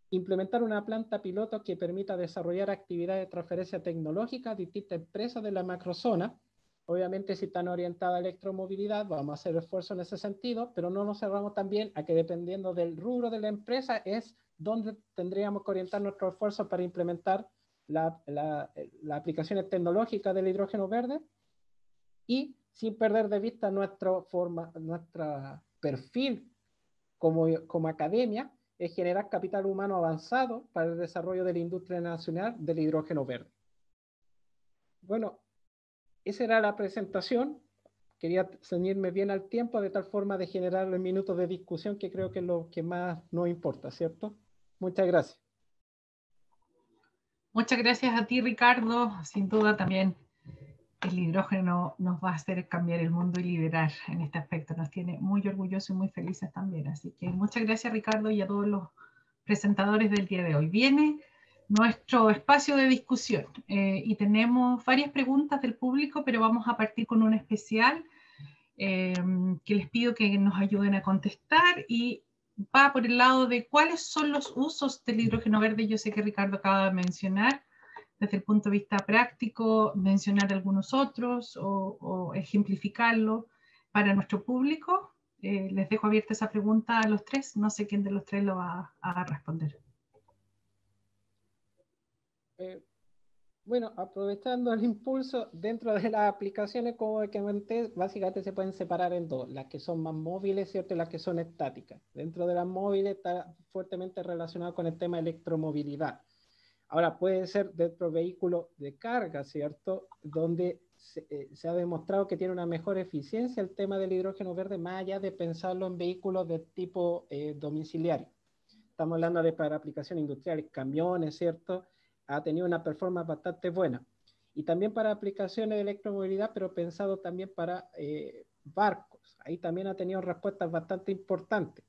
implementar una planta piloto que permita desarrollar actividades de transferencia tecnológica a distintas empresas de la macrozona. Obviamente, si están orientadas a electromovilidad, vamos a hacer esfuerzo en ese sentido, pero no nos cerramos también a que dependiendo del rubro de la empresa es donde tendríamos que orientar nuestro esfuerzo para implementar las aplicaciones tecnológicas del hidrógeno verde y sin perder de vista nuestro perfil como academia es generar capital humano avanzado para el desarrollo de la industria nacional del hidrógeno verde. Bueno, esa era la presentación. Quería ceñirme bien al tiempo de tal forma de generar los minutos de discusión, que creo que es lo que más nos importa, ¿cierto? Muchas gracias. Muchas gracias a ti, Ricardo. Sin duda también el hidrógeno nos va a hacer cambiar el mundo y liderar en este aspecto. Nos tiene muy orgullosos y muy felices también. Así que muchas gracias, Ricardo, y a todos los presentadores del día de hoy. Viene nuestro espacio de discusión y tenemos varias preguntas del público, pero vamos a partir con una especial que les pido que nos ayuden a contestar, y va por el lado de cuáles son los usos del hidrógeno verde. Yo sé que Ricardo acaba de mencionar desde el punto de vista práctico, mencionar algunos otros o ejemplificarlo para nuestro público. Les dejo abierta esa pregunta a los tres. No sé quién de los tres lo va a responder. Bueno, aprovechando el impulso, dentro de las aplicaciones, como que comenté, básicamente se pueden separar en dos: las que son más móviles, ¿cierto?, y las que son estáticas. Dentro de las móviles está fuertemente relacionado con el tema de electromovilidad. Ahora, puede ser dentro de vehículos de carga, ¿cierto?, donde se ha demostrado que tiene una mejor eficiencia el tema del hidrógeno verde, más allá de pensarlo en vehículos de tipo domiciliario. Estamos hablando de para aplicaciones industriales, camiones, ¿cierto?, ha tenido una performance bastante buena. Y también para aplicaciones de electromovilidad, pero pensado también para barcos. Ahí también ha tenido respuestas bastante importantes.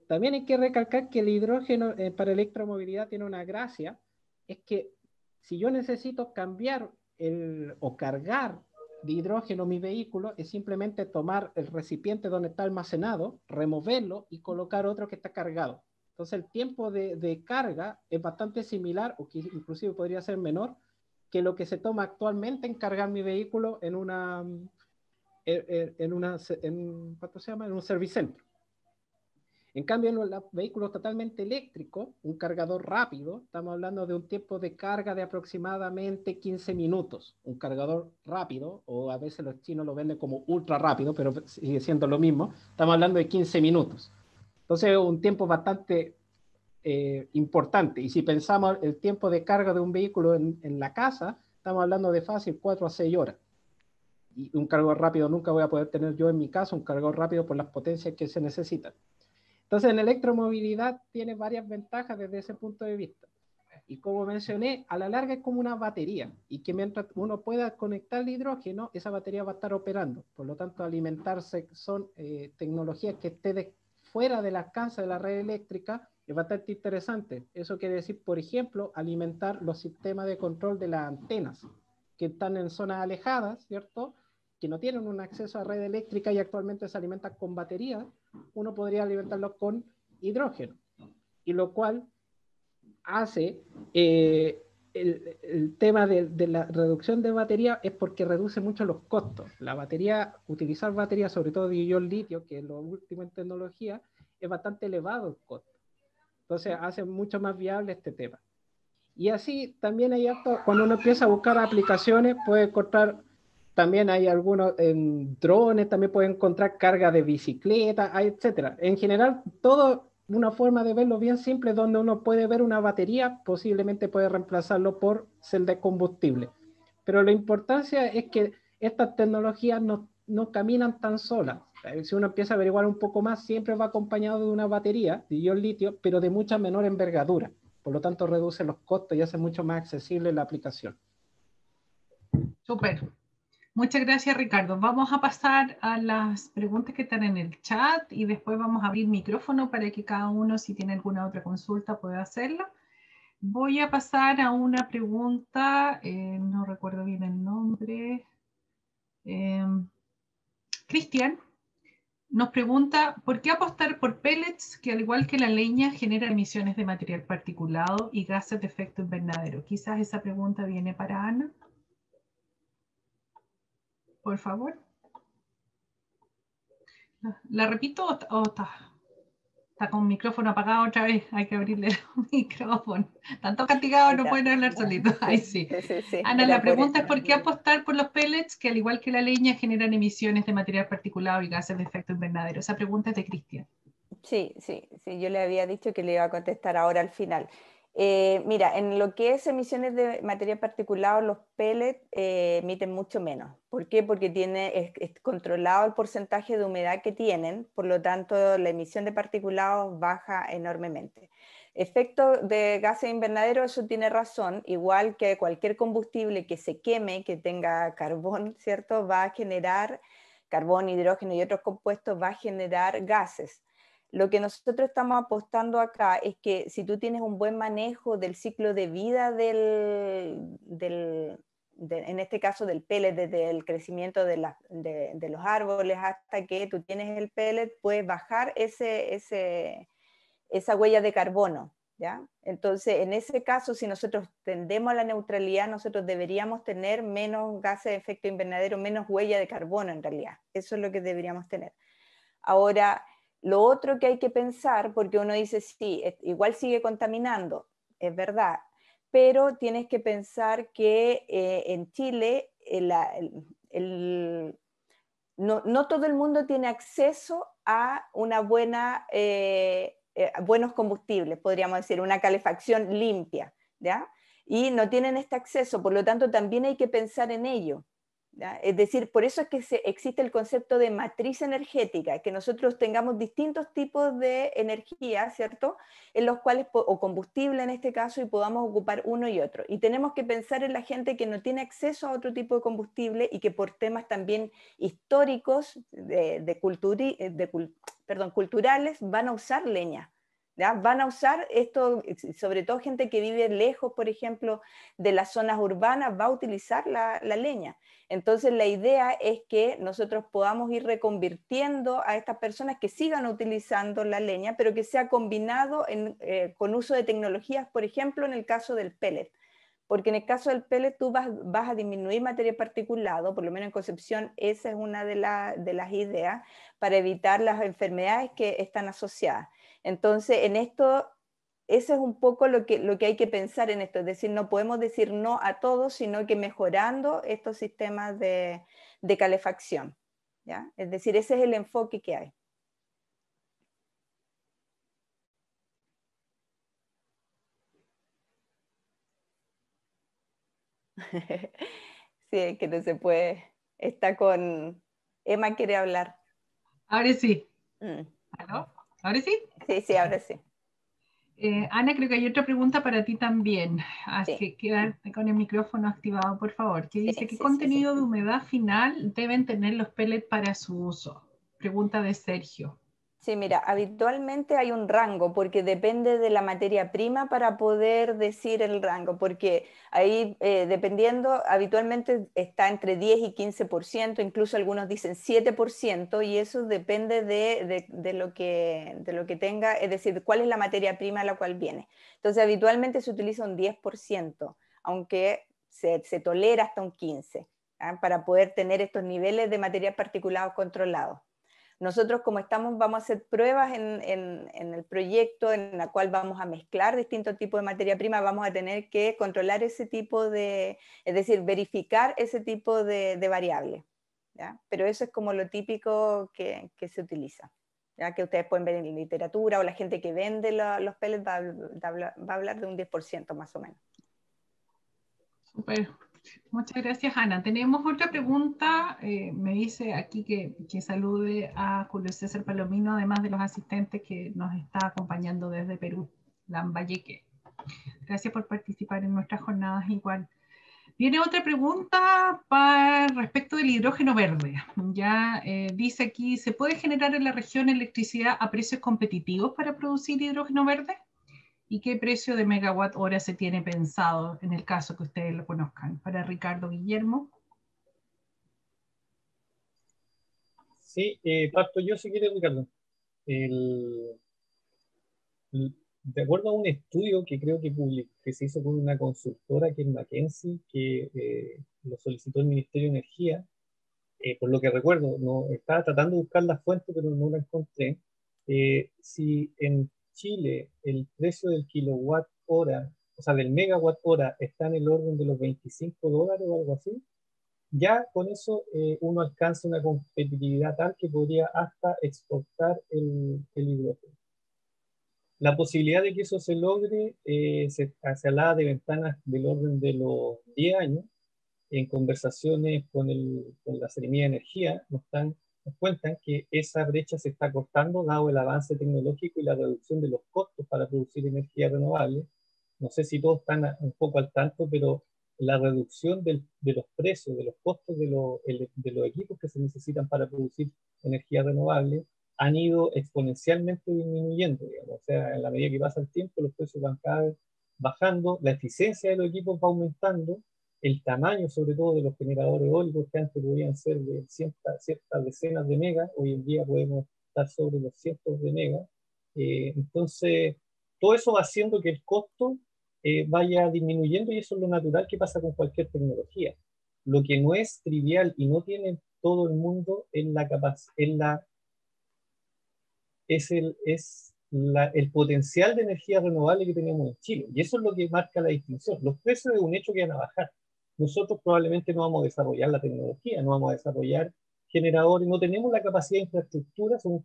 También hay que recalcar que el hidrógeno para electromovilidad tiene una gracia, es que si yo necesito cambiar o cargar de hidrógeno mi vehículo, es simplemente tomar el recipiente donde está almacenado, removerlo y colocar otro que está cargado. Entonces el tiempo de carga es bastante similar, o que inclusive podría ser menor, que lo que se toma actualmente en cargar mi vehículo en un servicentro. En cambio, en los vehículos totalmente eléctricos, un cargador rápido, estamos hablando de un tiempo de carga de aproximadamente 15 minutos. Un cargador rápido, o a veces los chinos lo venden como ultra rápido, pero sigue siendo lo mismo. Estamos hablando de 15 minutos. Entonces, un tiempo bastante importante. Y si pensamos el tiempo de carga de un vehículo en la casa, estamos hablando de fácil 4 a 6 horas. Y un cargador rápido nunca voy a poder tener yo en mi casa, un cargador rápido por las potencias que se necesitan. Entonces, en electromovilidad tiene varias ventajas desde ese punto de vista. Y como mencioné, a la larga es como una batería, y que mientras uno pueda conectar el hidrógeno, esa batería va a estar operando. Por lo tanto, alimentarse son tecnologías que estén fuera del alcance de la red eléctrica, es bastante interesante. Eso quiere decir, por ejemplo, alimentar los sistemas de control de las antenas, que están en zonas alejadas, ¿cierto?, que no tienen un acceso a red eléctrica y actualmente se alimentan con baterías. Uno podría alimentarlos con hidrógeno, y lo cual hace el tema de la reducción de batería es porque reduce mucho los costos. La batería, utilizar baterías, sobre todo de ion litio, que es lo último en tecnología, es bastante elevado el costo. Entonces hace mucho más viable este tema. Y así también hay cuando uno empieza a buscar aplicaciones, puede encontrar, también hay algunos en drones, también puede encontrar carga de bicicleta, etc. En general, todo una forma de verlo bien simple, donde uno puede ver una batería, posiblemente puede reemplazarlo por celda de combustible. Pero la importancia es que estas tecnologías no caminan tan solas. Si uno empieza a averiguar un poco más, siempre va acompañado de una batería de ion litio, pero de mucha menor envergadura. Por lo tanto, reduce los costos y hace mucho más accesible la aplicación. Súper. Muchas gracias, Ricardo. Vamos a pasar a las preguntas que están en el chat y después vamos a abrir micrófono para que cada uno, si tiene alguna otra consulta, pueda hacerla. Voy a pasar a una pregunta, no recuerdo bien el nombre. Cristian nos pregunta, ¿por qué apostar por pellets que, al igual que la leña, genera emisiones de material particulado y gases de efecto invernadero? Quizás esa pregunta viene para Ana. Por favor. ¿La repito o está con micrófono apagado otra vez? Hay que abrirle el micrófono. Tanto castigado, no pueden hablar solitos. Ahí sí. Sí. Ana, la pregunta es ¿por qué apostar por los pellets que, al igual que la leña, generan emisiones de material particulado y gases de efecto invernadero? Esa pregunta es de Cristian. Sí, yo le había dicho que le iba a contestar ahora al final. Mira, en lo que es emisiones de materia particulada, los pellets emiten mucho menos. ¿Por qué? Porque es controlado el porcentaje de humedad que tienen, por lo tanto la emisión de particulados baja enormemente. Efecto de gases invernadero, eso tiene razón, igual que cualquier combustible que se queme, que tenga carbón, ¿cierto? Va a generar carbón, hidrógeno y otros compuestos, va a generar gases. Lo que nosotros estamos apostando acá es que si tú tienes un buen manejo del ciclo de vida en este caso del pellet, desde el crecimiento de los árboles hasta que tú tienes el pellet, puedes bajar esa huella de carbono, ¿ya? Entonces, en ese caso, si nosotros tendemos a la neutralidad, nosotros deberíamos tener menos gases de efecto invernadero, menos huella de carbono en realidad. Eso es lo que deberíamos tener. Ahora, lo otro que hay que pensar, porque uno dice, sí, igual sigue contaminando, es verdad, pero tienes que pensar que en Chile no todo el mundo tiene acceso a buenos combustibles, podríamos decir, una calefacción limpia, ¿ya? Y no tienen este acceso, por lo tanto también hay que pensar en ello, ¿ya? Es decir, por eso es que existe el concepto de matriz energética, que nosotros tengamos distintos tipos de energía, ¿cierto? En los cuales, o combustible en este caso, y podamos ocupar uno y otro. Y tenemos que pensar en la gente que no tiene acceso a otro tipo de combustible y que por temas también históricos, culturales, van a usar leña. ¿Ya? Van a usar esto, sobre todo gente que vive lejos, por ejemplo, de las zonas urbanas, va a utilizar la leña. Entonces la idea es que nosotros podamos ir reconvirtiendo a estas personas que sigan utilizando la leña, pero que sea combinado con uso de tecnologías, por ejemplo, en el caso del pellet. Porque en el caso del pellet tú vas a disminuir materia particulada, por lo menos en Concepción esa es una de las ideas, para evitar las enfermedades que están asociadas. Entonces, en esto, eso es un poco lo que hay que pensar en esto, es decir, no podemos decir no a todos, sino que mejorando estos sistemas de calefacción, ¿ya? Es decir, ese es el enfoque que hay. Sí, que no se puede, está con... Emma quiere hablar. Ahora sí. ¿Aló? ¿Ahora sí? Sí, ahora sí. Ana, creo que hay otra pregunta para ti también. Así Sí. que quédate con el micrófono activado, por favor. Que dice, ¿qué Sí. contenido de humedad final deben tener los pellets para su uso? Pregunta de Sergio. Sí, mira, habitualmente hay un rango porque depende de la materia prima para poder decir el rango, porque ahí dependiendo, habitualmente está entre 10 y 15%, incluso algunos dicen 7%, y eso depende de lo que tenga, es decir, cuál es la materia prima a la cual viene. Entonces, habitualmente se utiliza un 10%, aunque se tolera hasta un 15%, ¿ah? Para poder tener estos niveles de material particulado controlados. Nosotros como vamos a hacer pruebas en el proyecto en la cual vamos a mezclar distintos tipos de materia prima, vamos a tener que controlar ese tipo es decir, verificar ese tipo de variables, ¿ya? Pero eso es como lo típico que se utiliza, ¿ya? Que ustedes pueden ver en literatura, o la gente que vende los pellets va a hablar de un 10% más o menos. Súper. Muchas gracias, Ana. Tenemos otra pregunta. Me dice aquí que salude a Julio César Palomino, además de los asistentes que nos está acompañando desde Perú, Lambayeque. Gracias por participar en nuestras jornadas igual. Viene otra pregunta respecto del hidrógeno verde. Ya dice aquí, ¿se puede generar en la región electricidad a precios competitivos para producir hidrógeno verde? ¿Y qué precio de megawatt hora se tiene pensado en el caso que ustedes lo conozcan? Para Ricardo Guillermo. Sí, parto yo si quieres, Ricardo. De acuerdo a un estudio que creo que se hizo con una consultora que es McKinsey, que lo solicitó el Ministerio de Energía, por lo que recuerdo, no estaba tratando de buscar la fuente, pero no la encontré. Si en Chile el precio del kilowatt hora, o sea, del megawatt hora, está en el orden de los $25 o algo así, ya con eso uno alcanza una competitividad tal que podría hasta exportar el hidrógeno. La posibilidad de que eso se logre, se hablaba de ventanas del orden de los 10 años. En conversaciones con la Seremía de Energía nos cuentan que esa brecha se está cortando dado el avance tecnológico y la reducción de los costos para producir energía renovable. No sé si todos están un poco al tanto, pero la reducción de los precios, de los costos de los equipos que se necesitan para producir energía renovable han ido exponencialmente disminuyendo, digamos. O sea, en la medida que pasa el tiempo, los precios van cada vez bajando, la eficiencia de los equipos va aumentando, el tamaño, sobre todo, de los generadores eólicos, que antes podían ser de ciertas decenas de megas, hoy en día podemos estar sobre los cientos de megas. Entonces, todo eso va haciendo que el costo vaya disminuyendo, y eso es lo natural que pasa con cualquier tecnología. Lo que no es trivial y no tiene todo el mundo es el potencial de energía renovable que tenemos en Chile. Y eso es lo que marca la distinción. Los precios es un hecho que van a bajar. Nosotros probablemente no vamos a desarrollar la tecnología, no vamos a desarrollar generadores, no tenemos la capacidad de infraestructura, somos un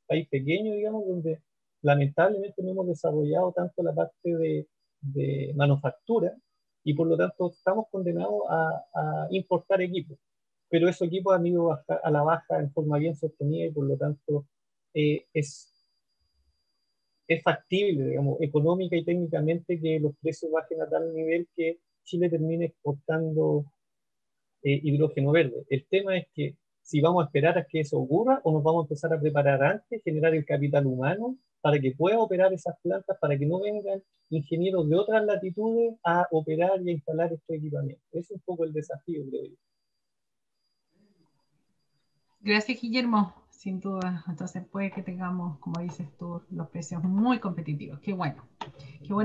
país pequeño, digamos, donde lamentablemente no hemos desarrollado tanto la parte de manufactura, y por lo tanto estamos condenados a importar equipos. Pero esos equipos han ido a la baja en forma bien sostenida, y por lo tanto es factible, digamos, económica y técnicamente, que los precios bajen a tal nivel que Chile termine exportando hidrógeno verde. El tema es que si vamos a esperar a que eso ocurra, o nos vamos a empezar a preparar antes, generar el capital humano para que pueda operar esas plantas, para que no vengan ingenieros de otras latitudes a operar y a instalar estos equipamientos. Ese es un poco el desafío, creo yo. Gracias, Guillermo. Sin duda, entonces puede que tengamos, como dices tú, los precios muy competitivos. Qué bueno,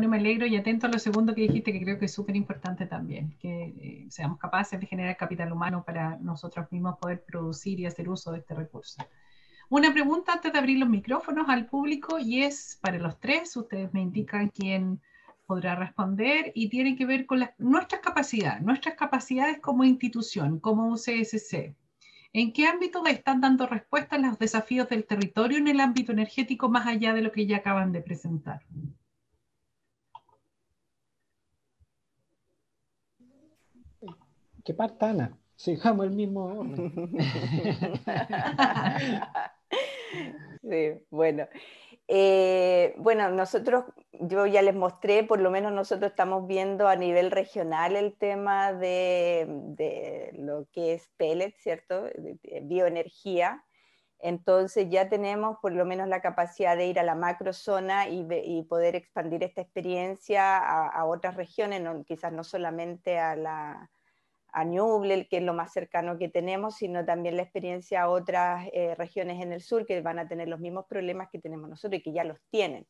me alegro, y atento a lo segundo que dijiste, que creo que es súper importante también, que seamos capaces de generar capital humano para nosotros mismos poder producir y hacer uso de este recurso. Una pregunta antes de abrir los micrófonos al público, y es para los tres. Ustedes me indican quién podrá responder, y tiene que ver con nuestras capacidades como institución, como UCSC. ¿En qué ámbito están dando respuesta a los desafíos del territorio en el ámbito energético, más allá de lo que ya acaban de presentar? Que parta Ana, si dejamos el mismo orden. Sí, bueno. Bueno, yo ya les mostré, por lo menos nosotros estamos viendo a nivel regional el tema de lo que es pellet, ¿cierto? De bioenergía. Entonces ya tenemos por lo menos la capacidad de ir a la macrozona y poder expandir esta experiencia a otras regiones, quizás no solamente a Ñuble, que es lo más cercano que tenemos, sino también la experiencia a otras regiones en el sur que van a tener los mismos problemas que tenemos nosotros y que ya los tienen,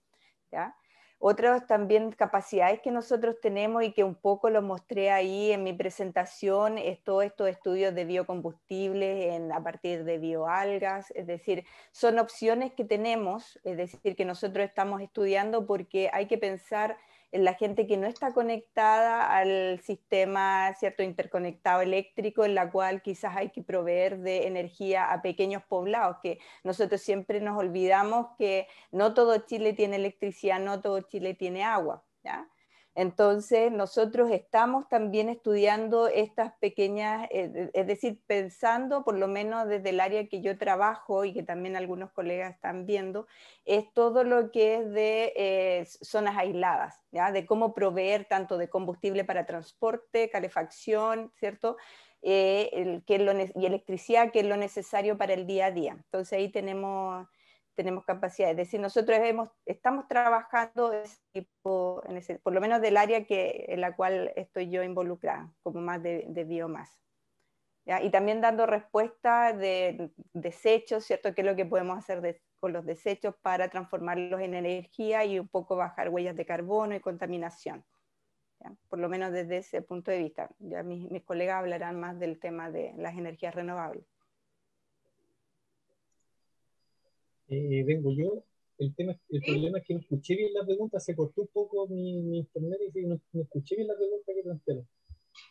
¿ya? Otras también capacidades que nosotros tenemos, y que un poco lo mostré ahí en mi presentación, es todos estos estudios de biocombustibles a partir de bioalgas. Es decir, son opciones que tenemos, es decir, que nosotros estamos estudiando, porque hay que pensar en la gente que no está conectada al sistema, ¿cierto?, interconectado eléctrico, en la cual quizás hay que proveer de energía a pequeños poblados, que nosotros siempre nos olvidamos que no todo Chile tiene electricidad, no todo Chile tiene agua, ¿ya? Entonces nosotros estamos también estudiando estas pequeñas, es decir, pensando, por lo menos desde el área que yo trabajo y que también algunos colegas están viendo, es todo lo que es de zonas aisladas, ¿ya? De cómo proveer tanto de combustible para transporte, calefacción, ¿cierto? Y electricidad, que es lo necesario para el día a día. Entonces ahí tenemos capacidad. Es decir, nosotros estamos trabajando por lo menos del área en la cual estoy yo involucrada, como más de biomasa. ¿Ya? Y también dando respuesta de desechos, ¿cierto? ¿Qué es lo que podemos hacer con los desechos para transformarlos en energía y un poco bajar huellas de carbono y contaminación? ¿Ya? Por lo menos desde ese punto de vista. Ya mis colegas hablarán más del tema de las energías renovables. Vengo yo. El problema es que no escuché bien la pregunta, se cortó un poco mi internet, y no escuché bien la pregunta que plantearon.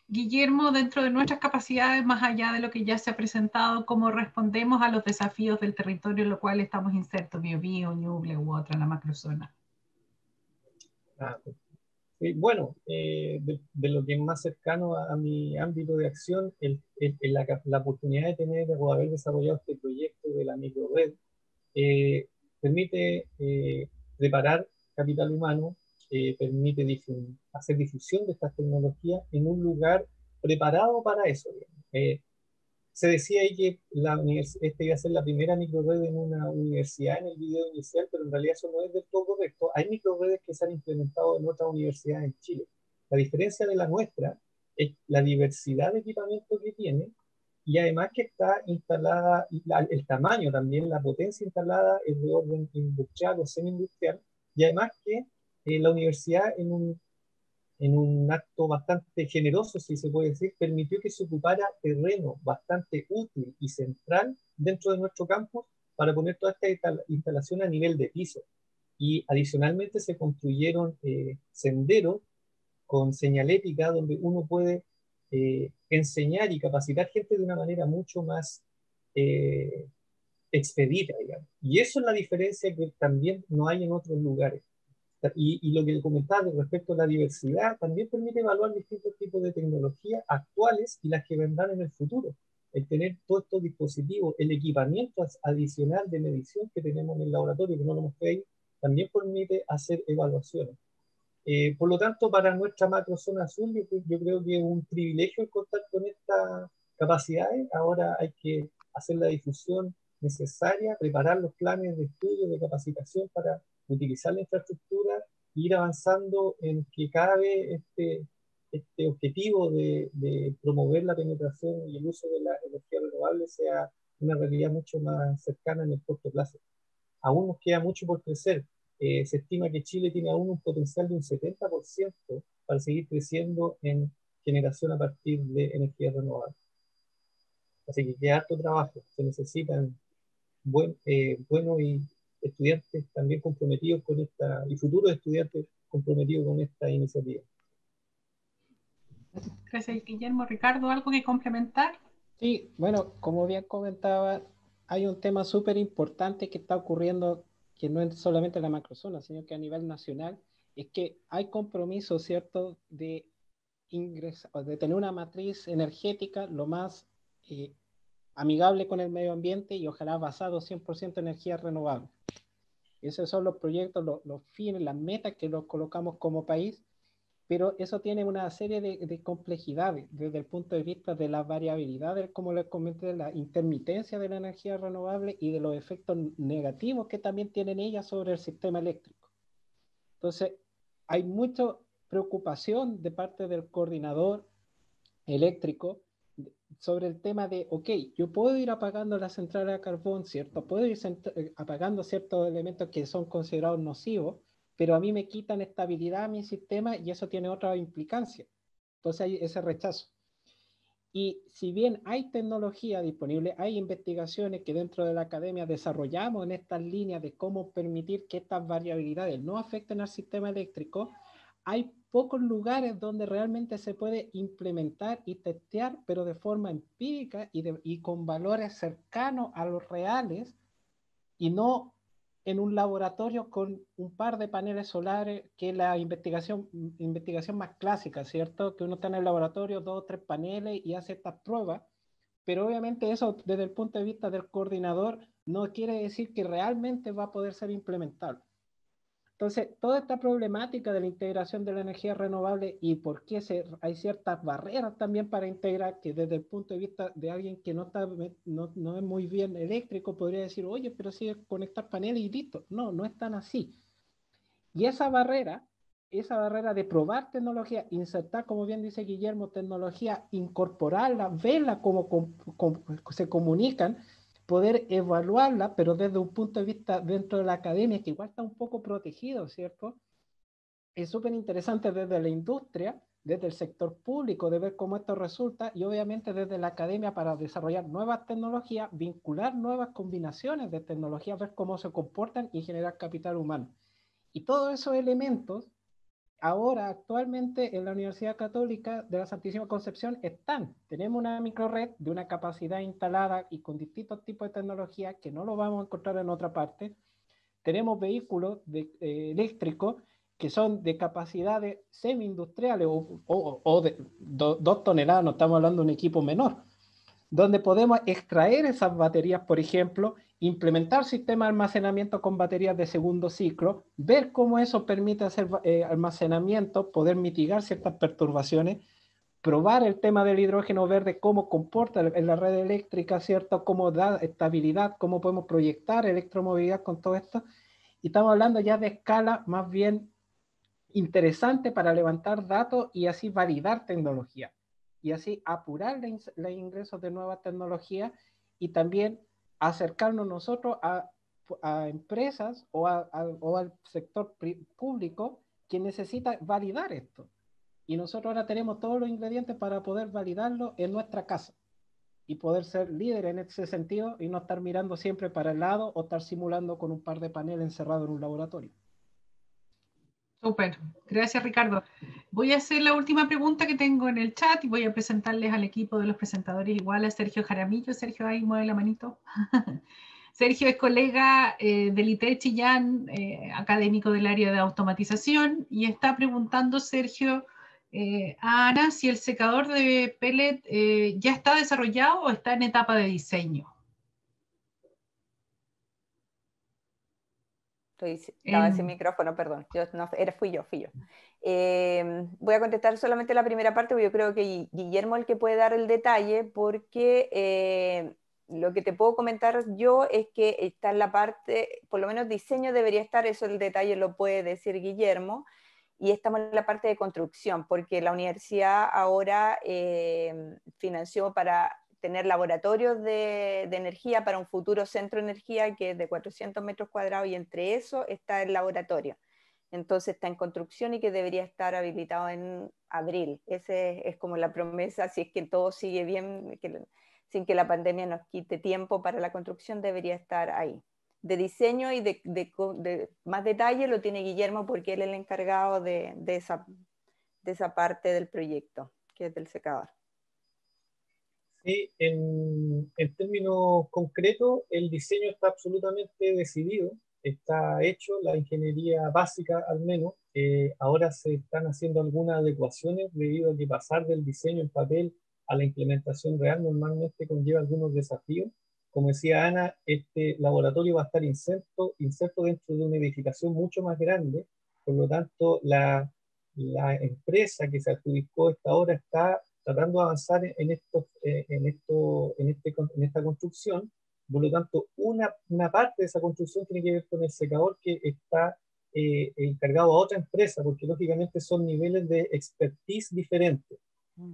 Guillermo, dentro de nuestras capacidades, más allá de lo que ya se ha presentado, ¿cómo respondemos a los desafíos del territorio en lo cual estamos insertos, Biobío, Ñuble u otra, en la macrozona? Ah, bueno, de lo que es más cercano a mi ámbito de acción, la oportunidad de tener o haber desarrollado este proyecto de la microred permite preparar capital humano, permite hacer difusión de estas tecnologías en un lugar preparado para eso. Se decía ahí que esta iba a ser la primera microred en una universidad en el video inicial, pero en realidad eso no es del todo correcto. Hay microredes que se han implementado en otras universidades en Chile. La diferencia de la nuestra es la diversidad de equipamiento que tiene y además que está instalada, el tamaño también, la potencia instalada es de orden industrial o semi-industrial, y además que la universidad en un acto bastante generoso, si se puede decir, permitió que se ocupara terreno bastante útil y central dentro de nuestro campus para poner toda esta instalación a nivel de piso. Y adicionalmente se construyeron senderos con señalética donde uno puede enseñar y capacitar gente de una manera mucho más expedita, digamos. Y eso es la diferencia que también no hay en otros lugares. Y lo que comentaba respecto a la diversidad también permite evaluar distintos tipos de tecnologías actuales y las que vendrán en el futuro. El tener todos estos dispositivos, el equipamiento adicional de medición que tenemos en el laboratorio, que no lo mostré ahí, también permite hacer evaluaciones. Por lo tanto, para nuestra macrozona azul, yo creo que es un privilegio contar con estas capacidades. Ahora hay que hacer la difusión necesaria, preparar los planes de estudio, de capacitación para utilizar la infraestructura e ir avanzando en que cada vez este objetivo de promover la penetración y el uso de las energías renovables sea una realidad mucho más cercana en el corto plazo. Aún nos queda mucho por crecer. Se estima que Chile tiene aún un potencial de un 70% para seguir creciendo en generación a partir de energías renovables. Así que queda harto trabajo. Se necesitan buenos y estudiantes también comprometidos con esta, y futuros estudiantes comprometidos con esta iniciativa. Gracias, Guillermo. Ricardo, ¿algo que complementar? Sí, bueno, como bien comentaba, hay un tema súper importante que está ocurriendo, que no es solamente en la macrozona, sino que a nivel nacional, es que hay compromiso, ¿cierto?, de de tener una matriz energética lo más amigable con el medio ambiente y ojalá basado 100% en energías renovables. Esos son los proyectos, los fines, las metas que los colocamos como país, pero eso tiene una serie de complejidades desde el punto de vista de las variabilidades, como les comenté, de la intermitencia de la energía renovable y de los efectos negativos que también tienen ellas sobre el sistema eléctrico. Entonces, hay mucha preocupación de parte del coordinador eléctrico sobre el tema de, ok, yo puedo ir apagando la central a carbón, ¿cierto? Puedo ir apagando ciertos elementos que son considerados nocivos, pero a mí me quitan estabilidad a mi sistema y eso tiene otra implicancia. Entonces hay ese rechazo. Y si bien hay tecnología disponible, hay investigaciones que dentro de la academia desarrollamos en estas líneas de cómo permitir que estas variabilidades no afecten al sistema eléctrico, hay pocos lugares donde realmente se puede implementar y testear, pero de forma empírica y con valores cercanos a los reales y no en un laboratorio con un par de paneles solares, que es la investigación más clásica, ¿cierto? Que uno está en el laboratorio, 2 o 3 paneles y hace estas pruebas, pero obviamente eso desde el punto de vista del coordinador no quiere decir que realmente va a poder ser implementable. Entonces, toda esta problemática de la integración de la energía renovable y por qué hay ciertas barreras también para integrar, que desde el punto de vista de alguien que no es muy bien eléctrico, podría decir, oye, pero sí conectar paneles y listo. No, no es tan así. Y esa barrera de probar tecnología, insertar, como bien dice Guillermo, tecnología, incorporarla, verla cómo se comunican, poder evaluarla, pero desde un punto de vista dentro de la academia, que igual está un poco protegido, ¿cierto? Es súper interesante desde la industria, desde el sector público, de ver cómo esto resulta, y obviamente desde la academia para desarrollar nuevas tecnologías, vincular nuevas combinaciones de tecnologías, ver cómo se comportan y generar capital humano. Y todos esos elementos ahora, actualmente, en la Universidad Católica de la Santísima Concepción están. Tenemos una microred de una capacidad instalada y con distintos tipos de tecnología que no lo vamos a encontrar en otra parte. Tenemos vehículos eléctricos que son de capacidades semi-industriales o de 2 toneladas, no estamos hablando de un equipo menor, donde podemos extraer esas baterías, por ejemplo, implementar sistemas de almacenamiento con baterías de segundo ciclo, ver cómo eso permite hacer almacenamiento, poder mitigar ciertas perturbaciones, probar el tema del hidrógeno verde, cómo comporta en la red eléctrica, ¿cierto? Cómo da estabilidad, cómo podemos proyectar electromovilidad con todo esto. Y estamos hablando ya de escala más bien interesante para levantar datos y así validar tecnología. Y así apurar los ingresos de nuevas tecnologías y también acercarnos nosotros a empresas o al sector público que necesita validar esto. Y nosotros ahora tenemos todos los ingredientes para poder validarlo en nuestra casa y poder ser líderes en ese sentido y no estar mirando siempre para el lado o estar simulando con un par de paneles encerrados en un laboratorio. Súper, gracias Ricardo. Voy a hacer la última pregunta que tengo en el chat y voy a presentarles al equipo de los presentadores igual a Sergio Jaramillo. Sergio, ahí mueve la manito. Sergio es colega del ITE Chillán, académico del área de automatización, y está preguntando, Sergio, a Ana si el secador de pellet ya está desarrollado o está en etapa de diseño. Estaba sin micrófono, perdón. Fui yo. Voy a contestar solamente la primera parte, porque yo creo que Guillermo es el que puede dar el detalle, porque lo que te puedo comentar yo es que está en la parte, por lo menos diseño debería estar, eso el detalle lo puede decir Guillermo, y estamos en la parte de construcción, porque la universidad ahora financió para tener laboratorios de energía para un futuro centro de energía que es de 400 metros cuadrados, y entre eso está el laboratorio. Entonces está en construcción y que debería estar habilitado en abril. Esa es como la promesa, si es que todo sigue bien, sin que la pandemia nos quite tiempo para la construcción, debería estar ahí. De diseño y de más detalle lo tiene Guillermo, porque él es el encargado de esa parte del proyecto, que es del secador. Sí, en términos concretos, el diseño está absolutamente decidido, está hecho, la ingeniería básica al menos. Ahora se están haciendo algunas adecuaciones debido a que pasar del diseño en papel a la implementación real normalmente conlleva algunos desafíos. Como decía Ana, este laboratorio va a estar inserto dentro de una edificación mucho más grande, por lo tanto la empresa que se adjudicó esta obra está tratando de avanzar en esta construcción. Por lo tanto, una parte de esa construcción tiene que ver con el secador, que está encargado a otra empresa, porque lógicamente son niveles de expertise diferentes.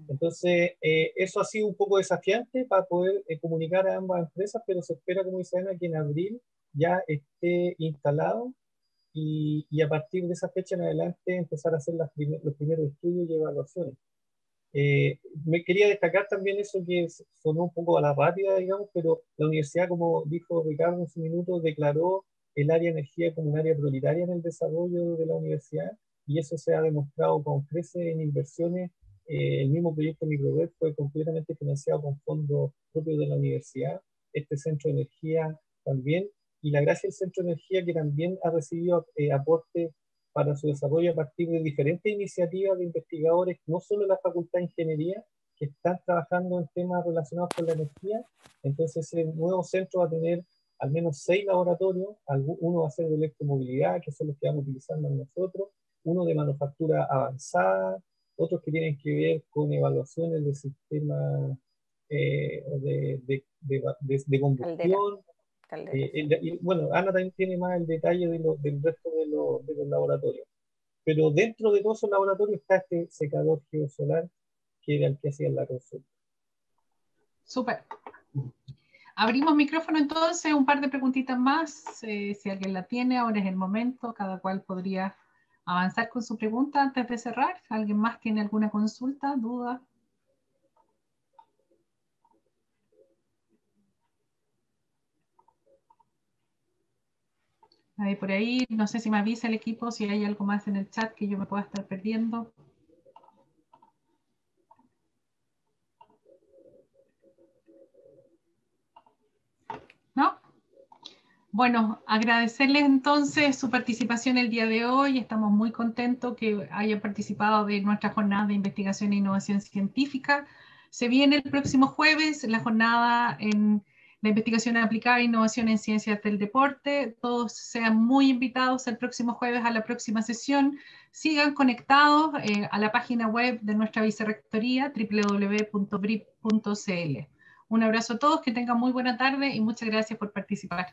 Entonces, eso ha sido un poco desafiante para poder comunicar a ambas empresas, pero se espera, como dice Ana, que en abril ya esté instalado y a partir de esa fecha en adelante empezar a hacer los primeros estudios y evaluaciones. Me quería destacar también eso que sonó un poco a la rápida, digamos, pero la universidad, como dijo Ricardo en su minuto, declaró el área de energía como un área prioritaria en el desarrollo de la universidad, y eso se ha demostrado con creces en inversiones. El mismo proyecto Microweb fue completamente financiado con fondos propios de la universidad, este centro de energía también, y la gracia del centro de energía, que también ha recibido aportes para su desarrollo a partir de diferentes iniciativas de investigadores, no solo de la Facultad de Ingeniería, que están trabajando en temas relacionados con la energía. Entonces, el nuevo centro va a tener al menos 6 laboratorios. Uno va a ser de electromovilidad, que son los que vamos utilizando nosotros, uno de manufactura avanzada, otros que tienen que ver con evaluaciones de sistemas de combustión. Y bueno, Ana también tiene más el detalle del resto de los laboratorios. Pero dentro de todos esos laboratorios está este secador geosolar, que era el que hacía la consulta. Súper. Abrimos micrófono entonces, un par de preguntitas más. Si alguien la tiene, ahora es el momento. Cada cual podría avanzar con su pregunta antes de cerrar. ¿Alguien más tiene alguna consulta, duda? Por ahí, no sé si me avisa el equipo si hay algo más en el chat que yo me pueda estar perdiendo. ¿No? Bueno, agradecerles entonces su participación el día de hoy. Estamos muy contentos que hayan participado de nuestra jornada de investigación e innovación científica. Se viene el próximo jueves la jornada en la investigación aplicada e innovación en ciencias del deporte. Todos sean muy invitados el próximo jueves a la próxima sesión. Sigan conectados a la página web de nuestra vicerrectoría www.brip.cl. Un abrazo a todos, que tengan muy buena tarde y muchas gracias por participar.